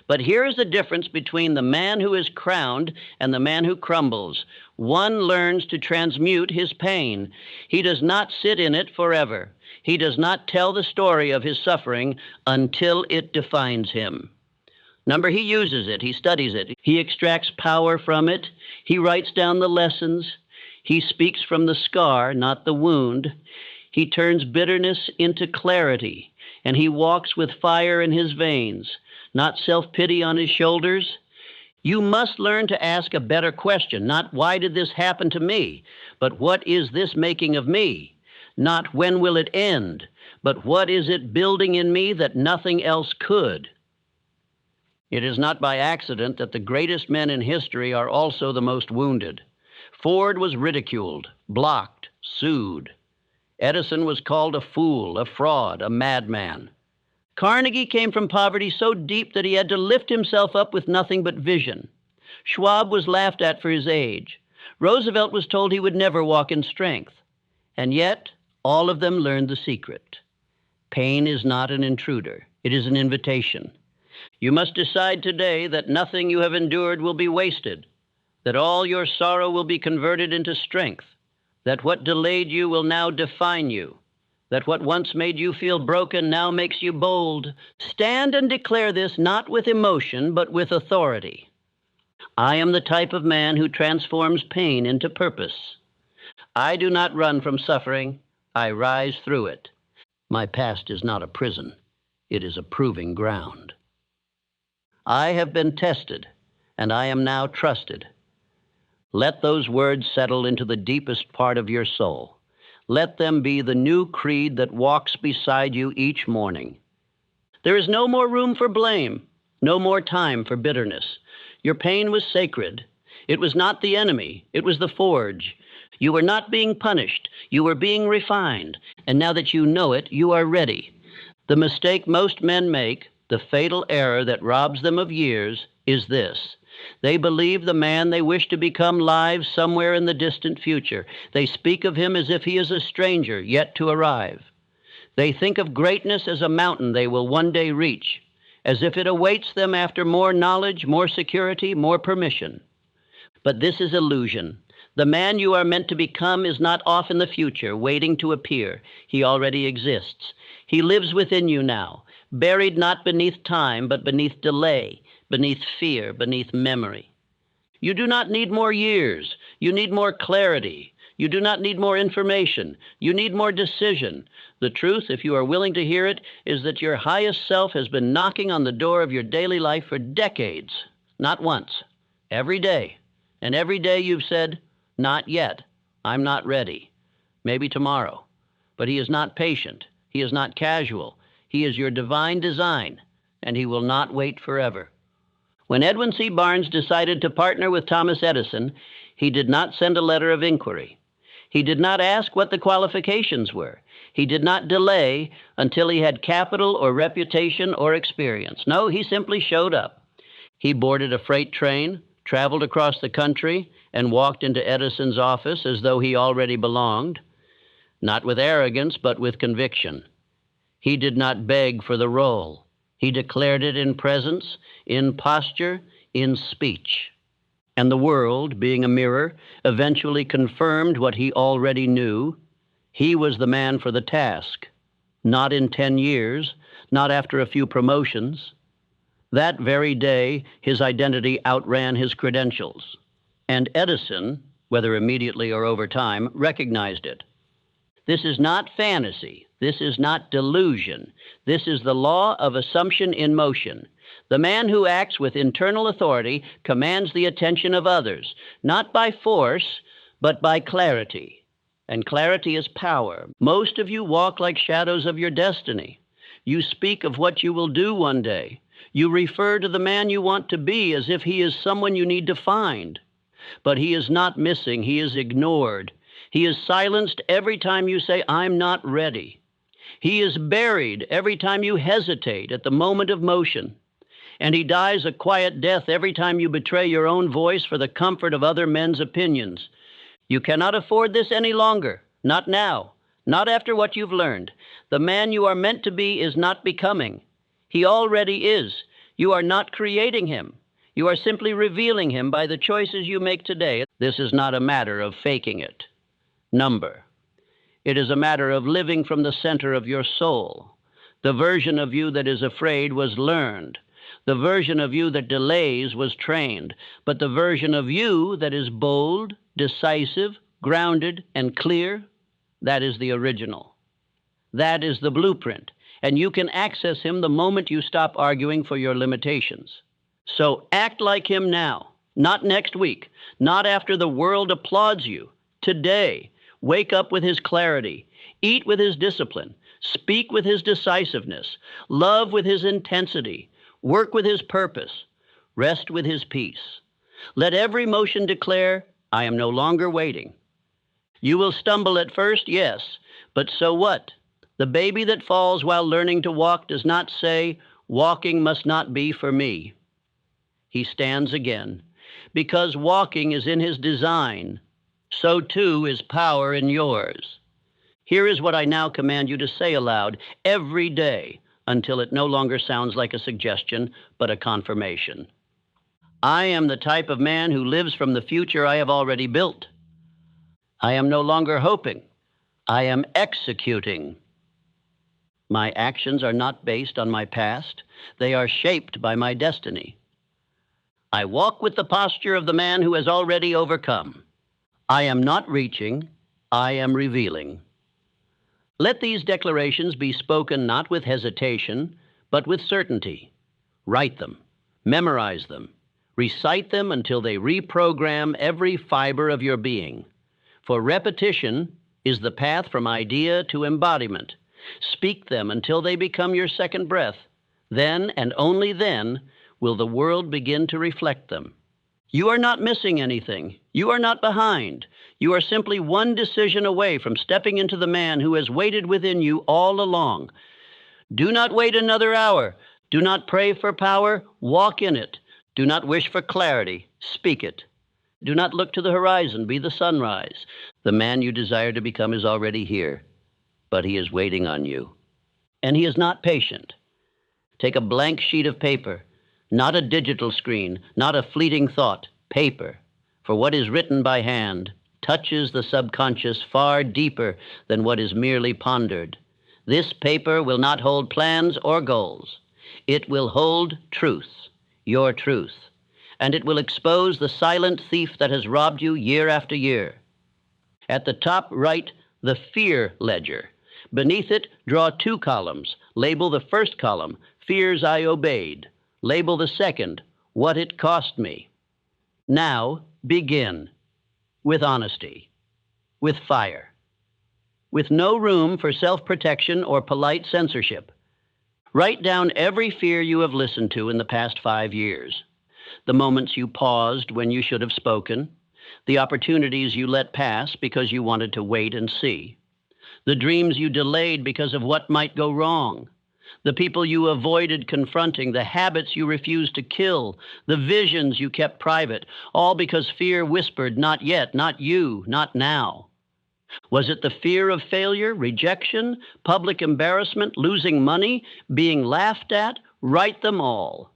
A: But here is the difference between the man who is crowned and the man who crumbles. One learns to transmute his pain. He does not sit in it forever. He does not tell the story of his suffering until it defines him. Number, he uses it, he studies it, he extracts power from it, he writes down the lessons, he speaks from the scar, not the wound. He turns bitterness into clarity, and he walks with fire in his veins, not self-pity on his shoulders. You must learn to ask a better question, not why did this happen to me, but what is this making of me? Not when will it end, but what is it building in me that nothing else could? It is not by accident that the greatest men in history are also the most wounded. Ford was ridiculed, blocked, sued. Edison was called a fool, a fraud, a madman. Carnegie came from poverty so deep that he had to lift himself up with nothing but vision. Schwab was laughed at for his age. Roosevelt was told he would never walk in strength. And yet, all of them learned the secret. Pain is not an intruder. It is an invitation. You must decide today that nothing you have endured will be wasted, that all your sorrow will be converted into strength, that what delayed you will now define you, that what once made you feel broken now makes you bold. Stand and declare this not with emotion, but with authority. I am the type of man who transforms pain into purpose. I do not run from suffering. I rise through it. My past is not a prison. It is a proving ground. I have been tested, and I am now trusted. Let those words settle into the deepest part of your soul. Let them be the new creed that walks beside you each morning. There is no more room for blame, no more time for bitterness. Your pain was sacred. It was not the enemy. It was the forge. You were not being punished. You were being refined. And now that you know it, you are ready. The mistake most men make, the fatal error that robs them of years, is this. They believe the man they wish to become lives somewhere in the distant future. They speak of him as if he is a stranger yet to arrive. They think of greatness as a mountain they will one day reach, as if it awaits them after more knowledge, more security, more permission. But this is illusion. The man you are meant to become is not off in the future, waiting to appear. He already exists. He lives within you now, buried not beneath time, but beneath delay, beneath fear, beneath memory. You do not need more years. You need more clarity. You do not need more information. You need more decision. The truth, if you are willing to hear it, is that your highest self has been knocking on the door of your daily life for decades. Not once. Every day. And every day you've said, not yet. I'm not ready. Maybe tomorrow. But he is not patient. He is not casual. He is your divine design, and he will not wait forever. When Edwin C. Barnes decided to partner with Thomas Edison, he did not send a letter of inquiry. He did not ask what the qualifications were. He did not delay until he had capital or reputation or experience. No, he simply showed up. He boarded a freight train, traveled across the country, and walked into Edison's office as though he already belonged, not with arrogance, but with conviction. He did not beg for the role. He declared it in presence, in posture, in speech. And the world, being a mirror, eventually confirmed what he already knew. He was the man for the task, not in 10 years, not after a few promotions. That very day, his identity outran his credentials. And Edison, whether immediately or over time, recognized it. This is not fantasy. This is not delusion. This is the law of assumption in motion. The man who acts with internal authority commands the attention of others, not by force, but by clarity. And clarity is power. Most of you walk like shadows of your destiny. You speak of what you will do one day. You refer to the man you want to be as if he is someone you need to find. But he is not missing. He is ignored. He is silenced every time you say, I'm not ready. He is buried every time you hesitate at the moment of motion. And he dies a quiet death every time you betray your own voice for the comfort of other men's opinions. You cannot afford this any longer. Not now. Not after what you've learned. The man you are meant to be is not becoming. He already is. You are not creating him. You are simply revealing him by the choices you make today. This is not a matter of faking it. Number. It is a matter of living from the center of your soul. The version of you that is afraid was learned. The version of you that delays was trained. But the version of you that is bold, decisive, grounded, and clear, that is the original. That is the blueprint. And you can access him the moment you stop arguing for your limitations. So act like him now, not next week, not after the world applauds you. Today, wake up with his clarity, eat with his discipline, speak with his decisiveness, love with his intensity, work with his purpose, rest with his peace. Let every motion declare, I am no longer waiting. You will stumble at first, yes, but so what? The baby that falls while learning to walk does not say, walking must not be for me. He stands again. Because walking is in his design, so too is power in yours. Here is what I now command you to say aloud every day until it no longer sounds like a suggestion, but a confirmation. I am the type of man who lives from the future I have already built. I am no longer hoping. I am executing. My actions are not based on my past. They are shaped by my destiny. I walk with the posture of the man who has already overcome. I am not reaching. I am revealing. Let these declarations be spoken not with hesitation, but with certainty. Write them. Memorize them. Recite them until they reprogram every fiber of your being. For repetition is the path from idea to embodiment. Speak them until they become your second breath. Then, and only then, will the world begin to reflect them. You are not missing anything. You are not behind. You are simply one decision away from stepping into the man who has waited within you all along. Do not wait another hour. Do not pray for power. Walk in it. Do not wish for clarity. Speak it. Do not look to the horizon. Be the sunrise. The man you desire to become is already here, but he is waiting on you. and he is not patient. Take a blank sheet of paper, not a digital screen, not a fleeting thought, paper. For what is written by hand touches the subconscious far deeper than what is merely pondered. This paper will not hold plans or goals. It will hold truth, your truth, and it will expose the silent thief that has robbed you year after year. At the top, write the fear ledger. Beneath it, draw 2 columns. Label the first column, fears I obeyed. Label the second, what it cost me. Now, begin with honesty, with fire, with no room for self-protection or polite censorship. Write down every fear you have listened to in the past 5 years, the moments you paused when you should have spoken, the opportunities you let pass because you wanted to wait and see, the dreams you delayed because of what might go wrong, the people you avoided confronting, the habits you refused to kill, the visions you kept private, all because fear whispered, not yet, not you, not now. Was it the fear of failure, rejection, public embarrassment, losing money, being laughed at? Write them all.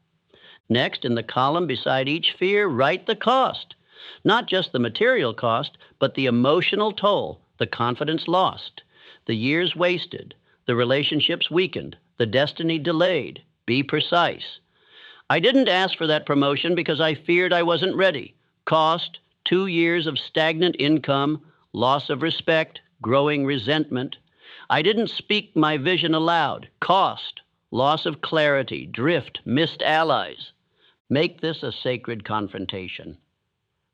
A: Next, in the column beside each fear, write the cost. Not just the material cost, but the emotional toll, the confidence lost, the years wasted, the relationships weakened, the destiny delayed. Be precise. I didn't ask for that promotion because I feared I wasn't ready. Cost, 2 years of stagnant income, loss of respect, growing resentment. I didn't speak my vision aloud. Cost, loss of clarity, drift, missed allies. Make this a sacred confrontation.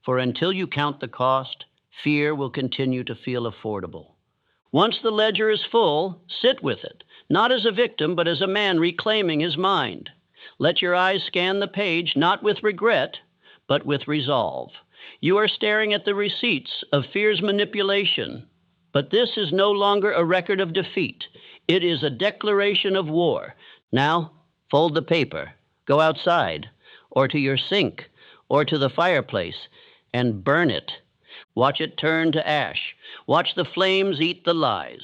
A: For until you count the cost, fear will continue to feel affordable. Once the ledger is full, sit with it, not as a victim, but as a man reclaiming his mind. Let your eyes scan the page, not with regret, but with resolve. You are staring at the receipts of fear's manipulation, but this is no longer a record of defeat. It is a declaration of war. Now, fold the paper, go outside, or to your sink, or to the fireplace, and burn it. Watch it turn to ash. Watch the flames eat the lies.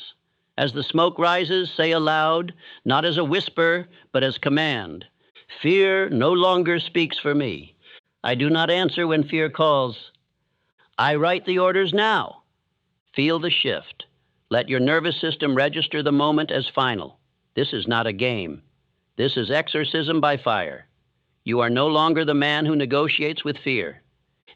A: As the smoke rises, say aloud, not as a whisper, but as command. Fear no longer speaks for me. I do not answer when fear calls. I write the orders now. Feel the shift. Let your nervous system register the moment as final. This is not a game. This is exorcism by fire. You are no longer the man who negotiates with fear.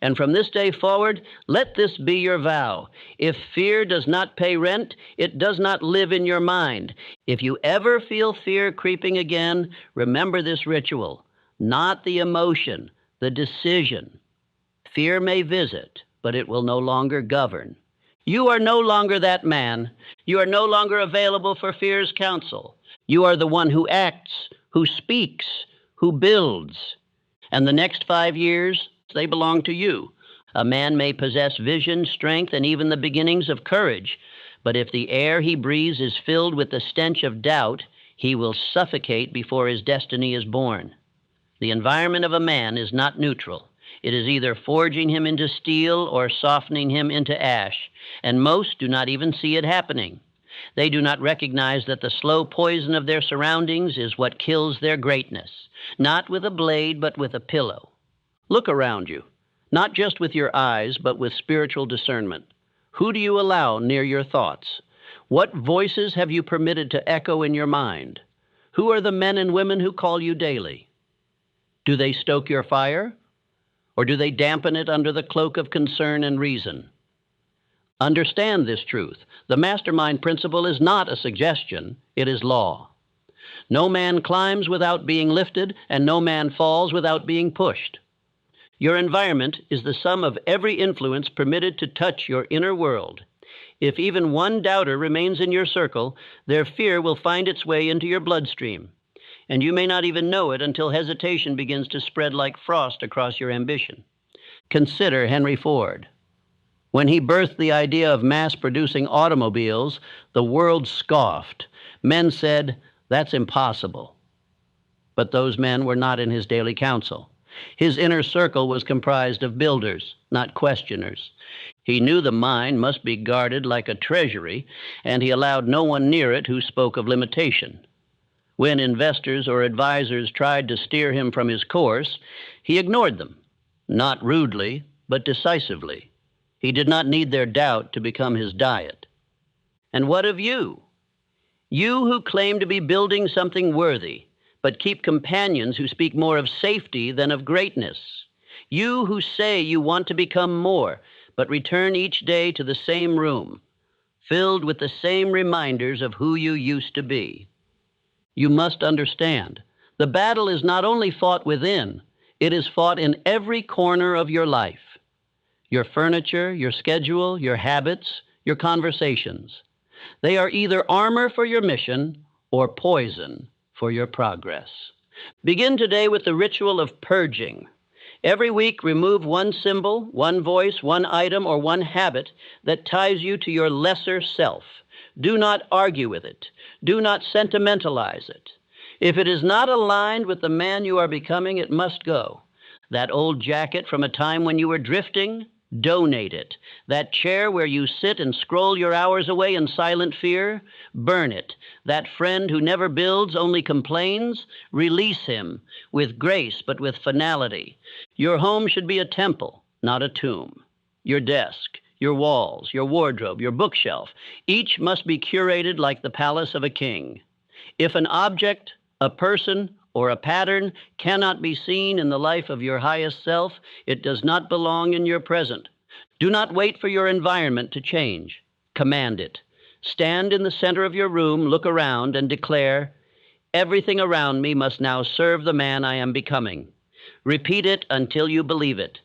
A: And from this day forward, let this be your vow. If fear does not pay rent, it does not live in your mind. If you ever feel fear creeping again, remember this ritual, not the emotion, the decision. Fear may visit, but it will no longer govern. You are no longer that man. You are no longer available for fear's counsel. You are the one who acts, who speaks, who builds. And the next 5 years, they belong to you. A man may possess vision, strength, and even the beginnings of courage, but if the air he breathes is filled with the stench of doubt, he will suffocate before his destiny is born. The environment of a man is not neutral. It is either forging him into steel or softening him into ash, and most do not even see it happening. They do not recognize that the slow poison of their surroundings is what kills their greatness, not with a blade, but with a pillow. Look around you, not just with your eyes, but with spiritual discernment. Who do you allow near your thoughts? What voices have you permitted to echo in your mind? Who are the men and women who call you daily? Do they stoke your fire, or do they dampen it under the cloak of concern and reason? Understand this truth. The mastermind principle is not a suggestion, it is law. No man climbs without being lifted, and no man falls without being pushed. Your environment is the sum of every influence permitted to touch your inner world. If even one doubter remains in your circle, their fear will find its way into your bloodstream, and you may not even know it until hesitation begins to spread like frost across your ambition. Consider Henry Ford. When he birthed the idea of mass-producing automobiles, the world scoffed. Men said, "That's impossible." But those men were not in his daily counsel. His inner circle was comprised of builders, not questioners. He knew the mind must be guarded like a treasury, and he allowed no one near it who spoke of limitation. When investors or advisors tried to steer him from his course, he ignored them, not rudely, but decisively. He did not need their doubt to become his diet. And what of you? You who claim to be building something worthy, but keep companions who speak more of safety than of greatness. You who say you want to become more, but return each day to the same room, filled with the same reminders of who you used to be. You must understand, the battle is not only fought within, it is fought in every corner of your life. Your furniture, your schedule, your habits, your conversations. They are either armor for your mission or poison for your progress. Begin today with the ritual of purging. Every week, remove one symbol, one voice, one item, or one habit that ties you to your lesser self. Do not argue with it. Do not sentimentalize it. If it is not aligned with the man you are becoming, it must go. That old jacket from a time when you were drifting, donate it. That chair where you sit and scroll your hours away in silent fear, burn it. That friend who never builds, only complains, release him with grace but with finality. Your home should be a temple, not a tomb. Your desk, your walls, your wardrobe, your bookshelf, each must be curated like the palace of a king. If an object, a person, or a pattern cannot be seen in the life of your highest self, it does not belong in your present. Do not wait for your environment to change. Command it. Stand in the center of your room, look around, and declare, "Everything around me must now serve the man I am becoming." Repeat it until you believe it.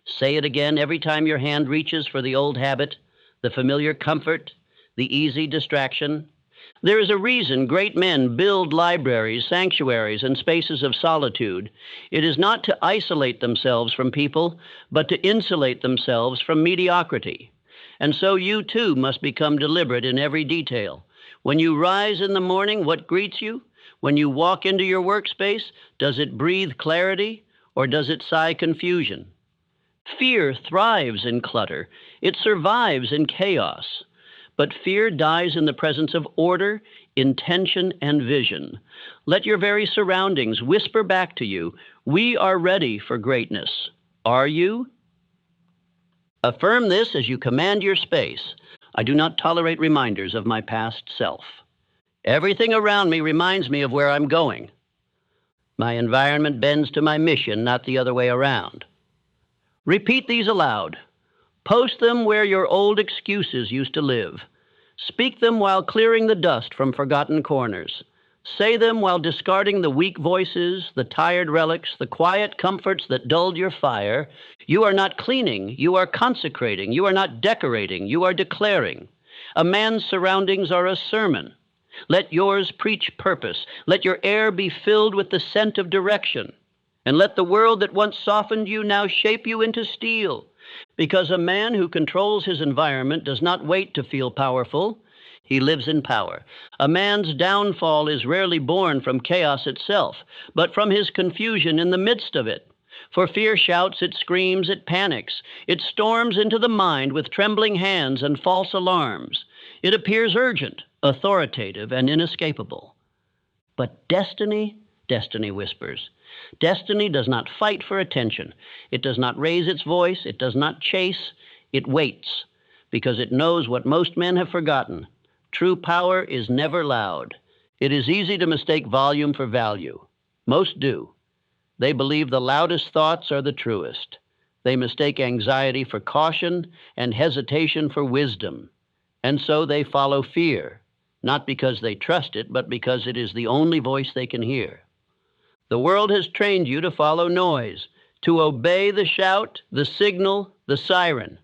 A: Say it again every time your hand reaches for the old habit, the familiar comfort, the easy distraction. There is a reason great men build libraries, sanctuaries, and spaces of solitude. It is not to isolate themselves from people, but to insulate themselves from mediocrity. And so you too must become deliberate in every detail. When you rise in the morning, what greets you? When you walk into your workspace, does it breathe clarity or does it sigh confusion? Fear thrives in clutter. It survives in chaos. But fear dies in the presence of order, intention, and vision. Let your very surroundings whisper back to you, "We are ready for greatness." Are you? Affirm this as you command your space. I do not tolerate reminders of my past self. Everything around me reminds me of where I'm going. My environment bends to my mission, not the other way around. Repeat these aloud. Post them where your old excuses used to live. Speak them while clearing the dust from forgotten corners. Say them while discarding the weak voices, the tired relics, the quiet comforts that dulled your fire. You are not cleaning, you are consecrating. You are not decorating, you are declaring. A man's surroundings are a sermon. Let yours preach purpose. Let your air be filled with the scent of direction. And let the world that once softened you now shape you into steel. Because a man who controls his environment does not wait to feel powerful. He lives in power. A man's downfall is rarely born from chaos itself, but from his confusion in the midst of it. For fear shouts, it screams, it panics. It storms into the mind with trembling hands and false alarms. It appears urgent, authoritative, and inescapable. But destiny whispers. Destiny does not fight for attention. It does not raise its voice. It does not chase. It waits, because it knows what most men have forgotten. True power is never loud. It is easy to mistake volume for value. Most do. They believe the loudest thoughts are the truest. They mistake anxiety for caution and hesitation for wisdom. And so they follow fear, not because they trust it, but because it is the only voice they can hear. The world has trained you to follow noise, to obey the shout, the signal, the siren.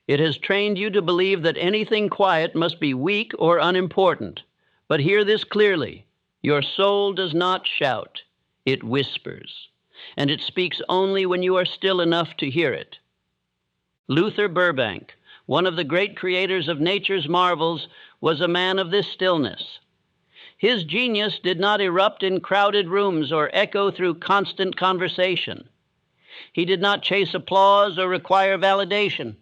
A: It has trained you to believe that anything quiet must be weak or unimportant. But hear this clearly. Your soul does not shout. It whispers. And it speaks only when you are still enough to hear it. Luther Burbank, one of the great creators of nature's marvels, was a man of this stillness. His genius did not erupt in crowded rooms or echo through constant conversation. He did not chase applause or require validation.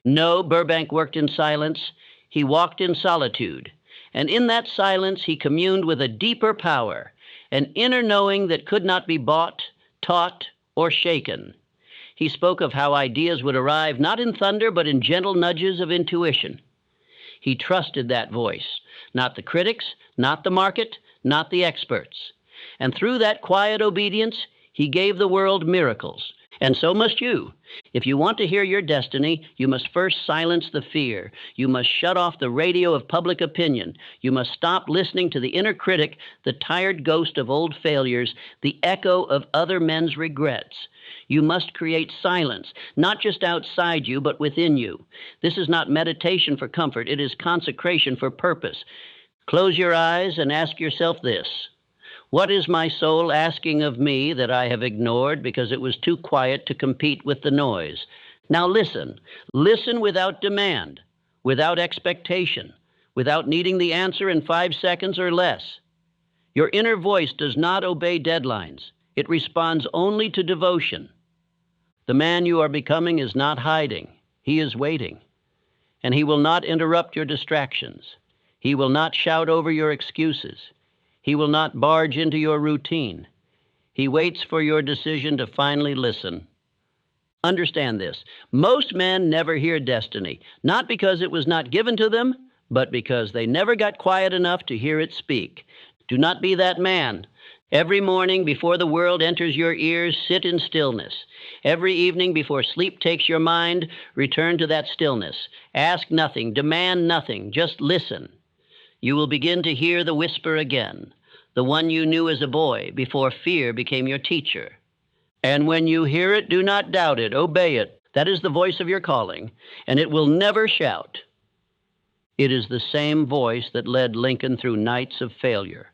A: No, Burbank worked in silence. He walked in solitude. And in that silence, he communed with a deeper power. an inner knowing that could not be bought, taught, or shaken. He spoke of how ideas would arrive not in thunder, but in gentle nudges of intuition. He trusted that voice, not the critics, not the market, not the experts. And through that quiet obedience, he gave the world miracles. And so must you. If you want to hear your destiny, you must first silence the fear. You must shut off the radio of public opinion. You must stop listening to the inner critic, the tired ghost of old failures, the echo of other men's regrets. You must create silence, not just outside you, but within you. This is not meditation for comfort. It is consecration for purpose. Close your eyes and ask yourself this. What is my soul asking of me that I have ignored because it was too quiet to compete with the noise? Now listen. Listen without demand, without expectation, without needing the answer in 5 seconds or less. Your inner voice does not obey deadlines. It responds only to devotion. The man you are becoming is not hiding. He is waiting. And he will not interrupt your distractions. He will not shout over your excuses. He will not barge into your routine. He waits for your decision to finally listen. Understand this. Most men never hear destiny, not because it was not given to them, but because they never got quiet enough to hear it speak. Do not be that man. Every morning before the world enters your ears, sit in stillness. Every evening before sleep takes your mind, return to that stillness. Ask nothing, demand nothing, just listen. You will begin to hear the whisper again, the one you knew as a boy before fear became your teacher. And when you hear it, do not doubt it, obey it. That is the voice of your calling, and it will never shout. It is the same voice that led Lincoln through nights of failure,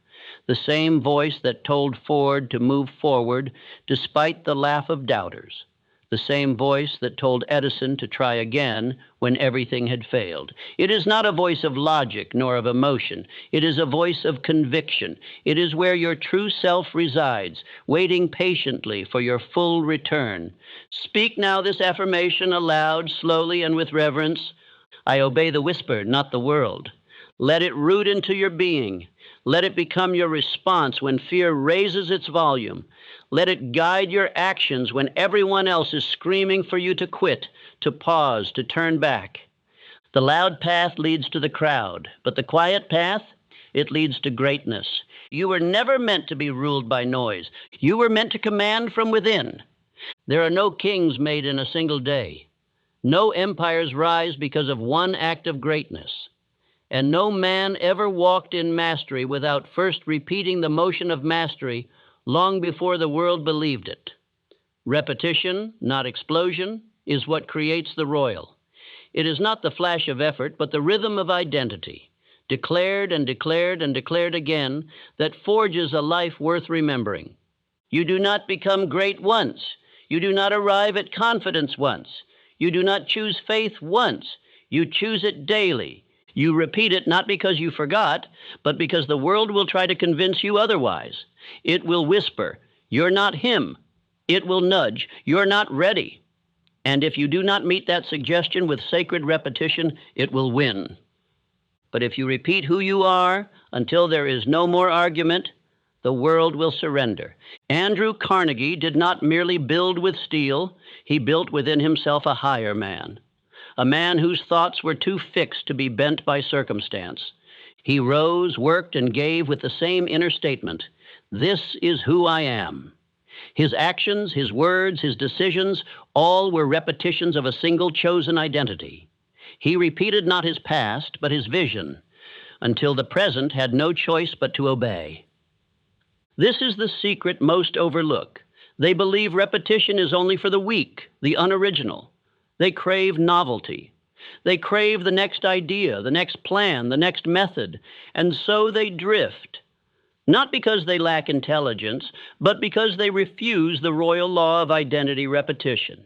A: the same voice that told Ford to move forward despite the laugh of doubters, the same voice that told Edison to try again when everything had failed. It is not a voice of logic nor of emotion. It is a voice of conviction. It is where your true self resides, waiting patiently for your full return. Speak now this affirmation aloud, slowly and with reverence. I obey the whisper, not the world. Let it root into your being. Let it become your response when fear raises its volume. Let it guide your actions when everyone else is screaming for you to quit, to pause, to turn back. The loud path leads to the crowd, but the quiet path, it leads to greatness. You were never meant to be ruled by noise. You were meant to command from within. There are no kings made in a single day. No empires rise because of one act of greatness. And no man ever walked in mastery without first repeating the motion of mastery long before the world believed it. Repetition, not explosion, is what creates the royal. It is not the flash of effort, but the rhythm of identity, declared and declared and declared again, that forges a life worth remembering. You do not become great once. You do not arrive at confidence once. You do not choose faith once. You choose it daily. You repeat it not because you forgot, but because the world will try to convince you otherwise. It will whisper, "You're not him." It will nudge, "You're not ready." And if you do not meet that suggestion with sacred repetition, it will win. But if you repeat who you are until there is no more argument, the world will surrender. Andrew Carnegie did not merely build with steel, he built within himself a higher man. A man whose thoughts were too fixed to be bent by circumstance. He rose, worked, and gave with the same inner statement, "This is who I am." His actions, his words, his decisions, all were repetitions of a single chosen identity. He repeated not his past, but his vision, until the present had no choice but to obey. This is the secret most overlooked. They believe repetition is only for the weak, the unoriginal. They crave novelty. They crave the next idea, the next plan, the next method, and so they drift, not because they lack intelligence, but because they refuse the royal law of identity repetition.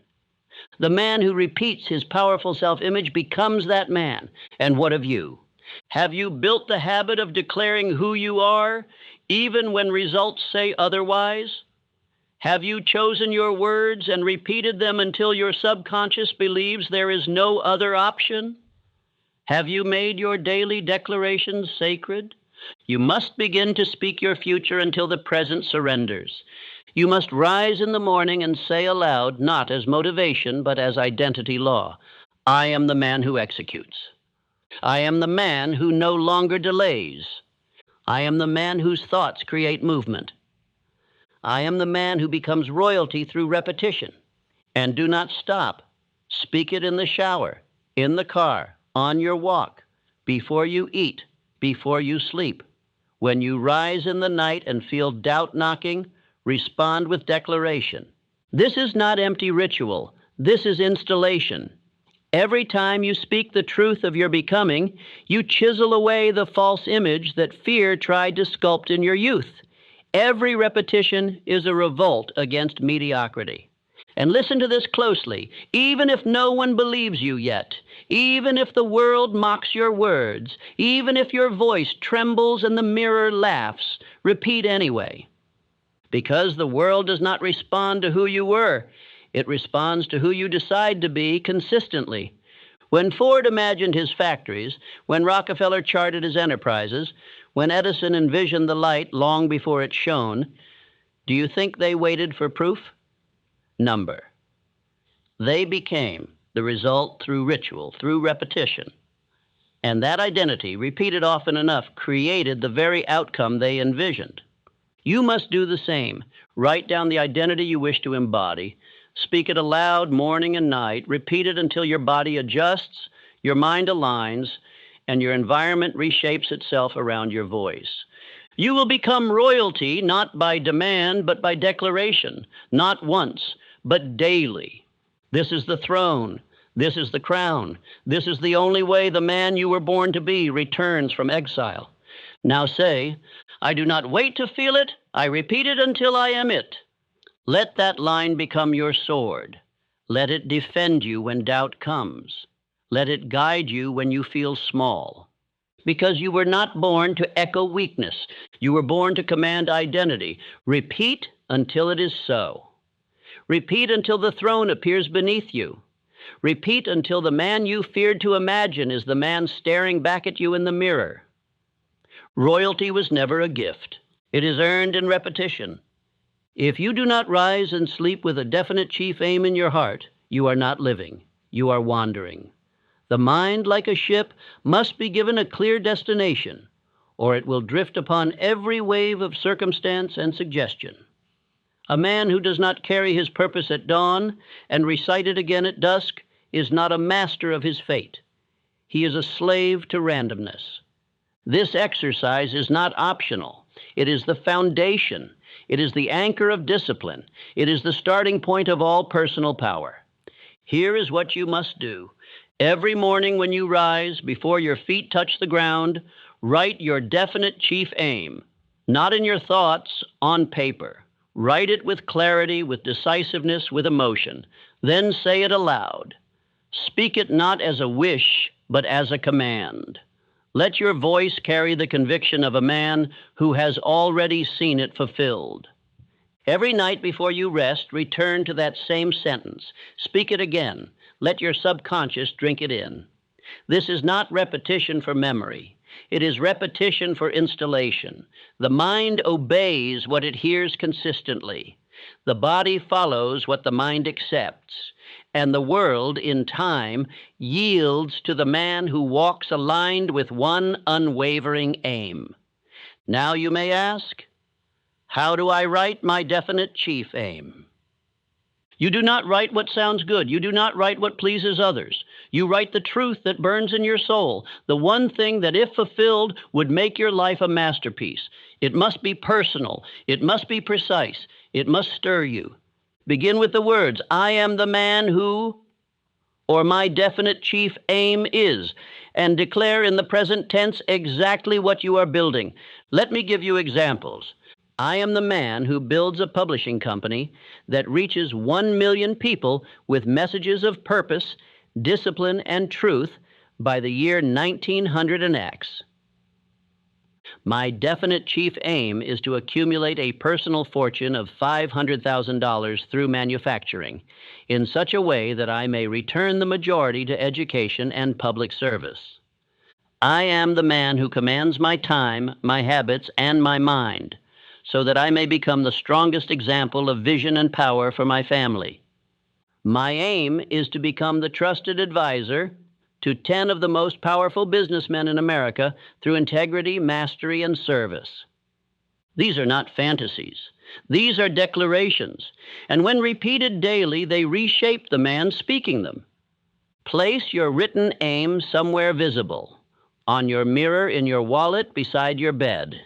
A: The man who repeats his powerful self-image becomes that man. And what of you? Have you built the habit of declaring who you are, even when results say otherwise? Have you chosen your words and repeated them until your subconscious believes there is no other option? Have you made your daily declarations sacred, You must begin to speak your future until the present surrenders. You must rise in the morning and say aloud, not as motivation, but as identity law, I am the man who executes. I am the man who no longer delays. I am the man whose thoughts create movement. I am the man who becomes royalty through repetition. And do not stop. Speak it in the shower, in the car, on your walk, before you eat, before you sleep. When you rise in the night and feel doubt knocking, respond with declaration. This is not empty ritual. This is installation. Every time you speak the truth of your becoming, you chisel away the false image that fear tried to sculpt in your youth. Every repetition is a revolt against mediocrity. And listen to this closely. Even if no one believes you yet, even if the world mocks your words, even if your voice trembles and the mirror laughs, repeat anyway. Because the world does not respond to who you were. It responds to who you decide to be consistently. When Ford imagined his factories, when Rockefeller charted his enterprises, when Edison envisioned the light long before it shone, do you think they waited for proof? Number. They became the result through ritual, through repetition. And that identity, repeated often enough, created the very outcome they envisioned. You must do the same. Write down the identity you wish to embody. Speak it aloud morning and night. Repeat it until your body adjusts, your mind aligns, and your environment reshapes itself around your voice. You will become royalty not by demand, but by declaration, not once, but daily. This is the throne. This is the crown. This is the only way the man you were born to be returns from exile. Now say, I do not wait to feel it. I repeat it until I am it. Let that line become your sword. Let it defend you when doubt comes. Let it guide you when you feel small. Because you were not born to echo weakness. You were born to command identity. Repeat until it is so. Repeat until the throne appears beneath you. Repeat until the man you feared to imagine is the man staring back at you in the mirror. Royalty was never a gift. It is earned in repetition. If you do not rise and sleep with a definite chief aim in your heart, you are not living. You are wandering. The mind, like a ship, must be given a clear destination, or it will drift upon every wave of circumstance and suggestion. A man who does not carry his purpose at dawn and recite it again at dusk is not a master of his fate. He is a slave to randomness. This exercise is not optional. It is the foundation. It is the anchor of discipline. It is the starting point of all personal power. Here is what you must do. Every morning when you rise, before your feet touch the ground, write your definite chief aim, not in your thoughts, on paper. Write it with clarity, with decisiveness, with emotion. Then say it aloud. Speak it not as a wish, but as a command. Let your voice carry the conviction of a man who has already seen it fulfilled. Every night before you rest, return to that same sentence. Speak it again. Let your subconscious drink it in. This is not repetition for memory. It is repetition for installation. The mind obeys what it hears consistently. The body follows what the mind accepts. And the world, in time, yields to the man who walks aligned with one unwavering aim. Now you may ask, how do I write my definite chief aim? You do not write what sounds good. You do not write what pleases others. You write the truth that burns in your soul, the one thing that, if fulfilled, would make your life a masterpiece. It must be personal. It must be precise. It must stir you. Begin with the words, I am the man who, or my definite chief aim is, and declare in the present tense exactly what you are building. Let me give you examples. I am the man who builds a publishing company that reaches 1 million people with messages of purpose, discipline, and truth by the year 1900 and X. My definite chief aim is to accumulate a personal fortune of $500,000 through manufacturing in such a way that I may return the majority to education and public service. I am the man who commands my time, my habits, and my mind, so that I may become the strongest example of vision and power for my family. My aim is to become the trusted advisor to 10 of the most powerful businessmen in America through integrity, mastery, and service. These are not fantasies. These are declarations, and when repeated daily, they reshape the man speaking them. Place your written aim somewhere visible, on your mirror, in your wallet, beside your bed.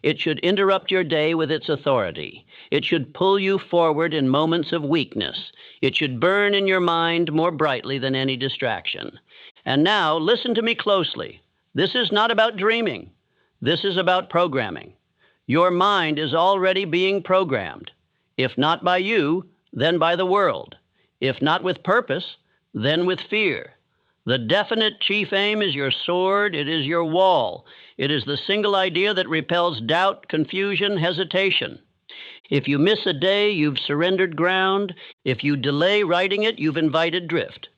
A: It should interrupt your day with its authority. It should pull you forward in moments of weakness. It should burn in your mind more brightly than any distraction. And now, listen to me closely. This is not about dreaming. This is about programming. Your mind is already being programmed. If not by you, then by the world. If not with purpose, then with fear. The definite chief aim is your sword. It is your wall. It is the single idea that repels doubt, confusion, hesitation. If you miss a day, you've surrendered ground. If you delay writing it, you've invited drift.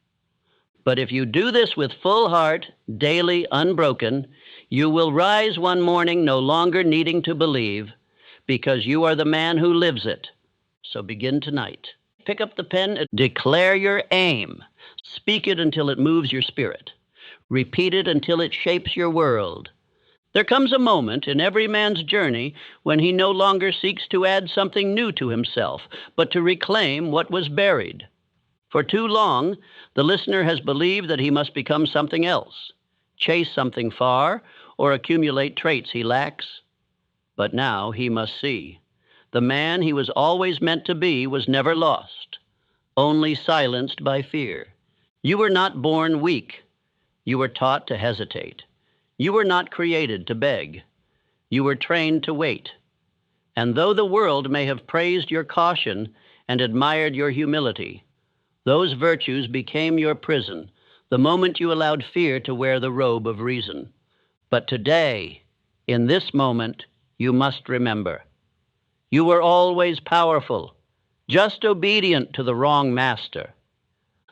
A: But if you do this with full heart, daily, unbroken, you will rise one morning no longer needing to believe, because you are the man who lives it. So begin tonight. Pick up the pen and declare your aim. Speak it until it moves your spirit. Repeat it until it shapes your world. There comes a moment in every man's journey when he no longer seeks to add something new to himself, but to reclaim what was buried. For too long, the listener has believed that he must become something else, chase something far, or accumulate traits he lacks. But now he must see. The man he was always meant to be was never lost, only silenced by fear. You were not born weak. You were taught to hesitate. You were not created to beg. You were trained to wait. And though the world may have praised your caution and admired your humility, those virtues became your prison the moment you allowed fear to wear the robe of reason. But today, in this moment, you must remember, you were always powerful, just obedient to the wrong master.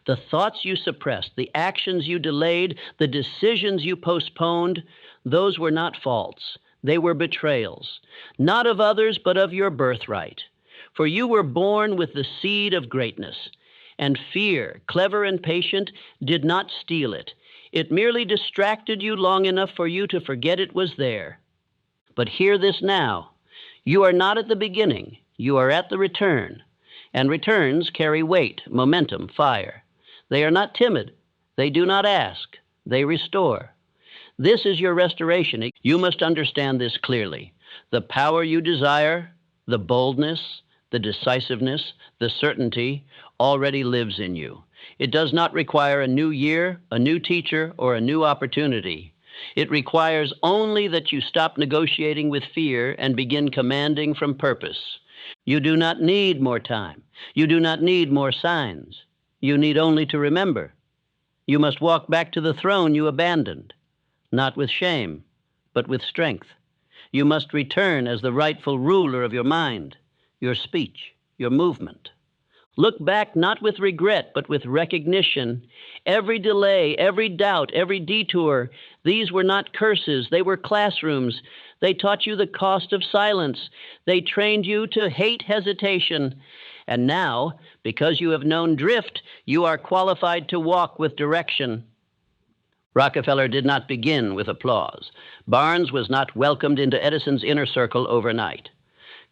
A: The thoughts you suppressed, the actions you delayed, the decisions you postponed, those were not faults. They were betrayals, not of others, but of your birthright. For you were born with the seed of greatness. And fear, clever and patient, did not steal it. It merely distracted you long enough for you to forget it was there. But hear this now. You are not at the beginning. You are at the return. And returns carry weight, momentum, fire. They are not timid. They do not ask. They restore. This is your restoration. You must understand this clearly. The power you desire, the boldness, the decisiveness, the certainty, already lives in you. It does not require a new year, a new teacher, or a new opportunity. It requires only that you stop negotiating with fear and begin commanding from purpose. You do not need more time. You do not need more signs. You need only to remember. You must walk back to the throne you abandoned, not with shame, but with strength. You must return as the rightful ruler of your mind, your speech, your movement. Look back not with regret, but with recognition. Every delay, every doubt, every detour, these were not curses. They were classrooms. They taught you the cost of silence. They trained you to hate hesitation. And now, because you have known drift, you are qualified to walk with direction. Rockefeller did not begin with applause. Barnes was not welcomed into Edison's inner circle overnight.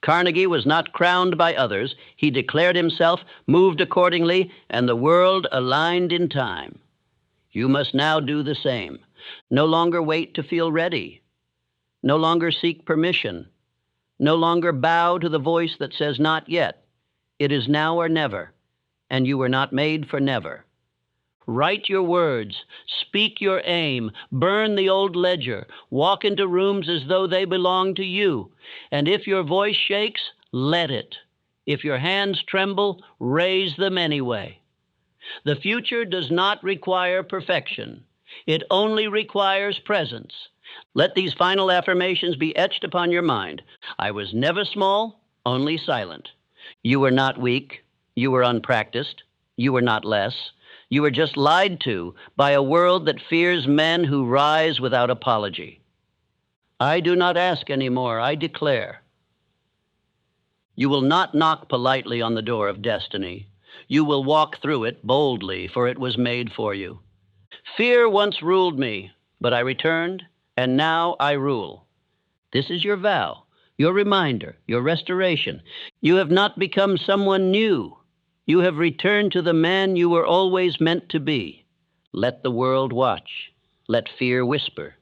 A: Carnegie was not crowned by others. He declared himself, moved accordingly, and the world aligned in time. You must now do the same. No longer wait to feel ready. No longer seek permission. No longer bow to the voice that says not yet. It is now or never, and you were not made for never. Write your words, speak your aim, burn the old ledger, walk into rooms as though they belong to you. And if your voice shakes, let it. If your hands tremble, raise them anyway. The future does not require perfection. It only requires presence. Let these final affirmations be etched upon your mind. I was never small, only silent. You were not weak. You were unpracticed. You were not less. You were just lied to by a world that fears men who rise without apology. I do not ask anymore, I declare. You will not knock politely on the door of destiny. You will walk through it boldly, for it was made for you. Fear once ruled me, but I returned, and now I rule. This is your vow, your reminder, your restoration. You have not become someone new. You have returned to the man you were always meant to be. Let the world watch. Let fear whisper.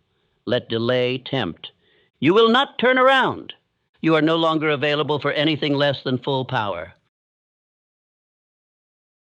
A: Let delay tempt. You will not turn around. You are no longer available for anything less than full power.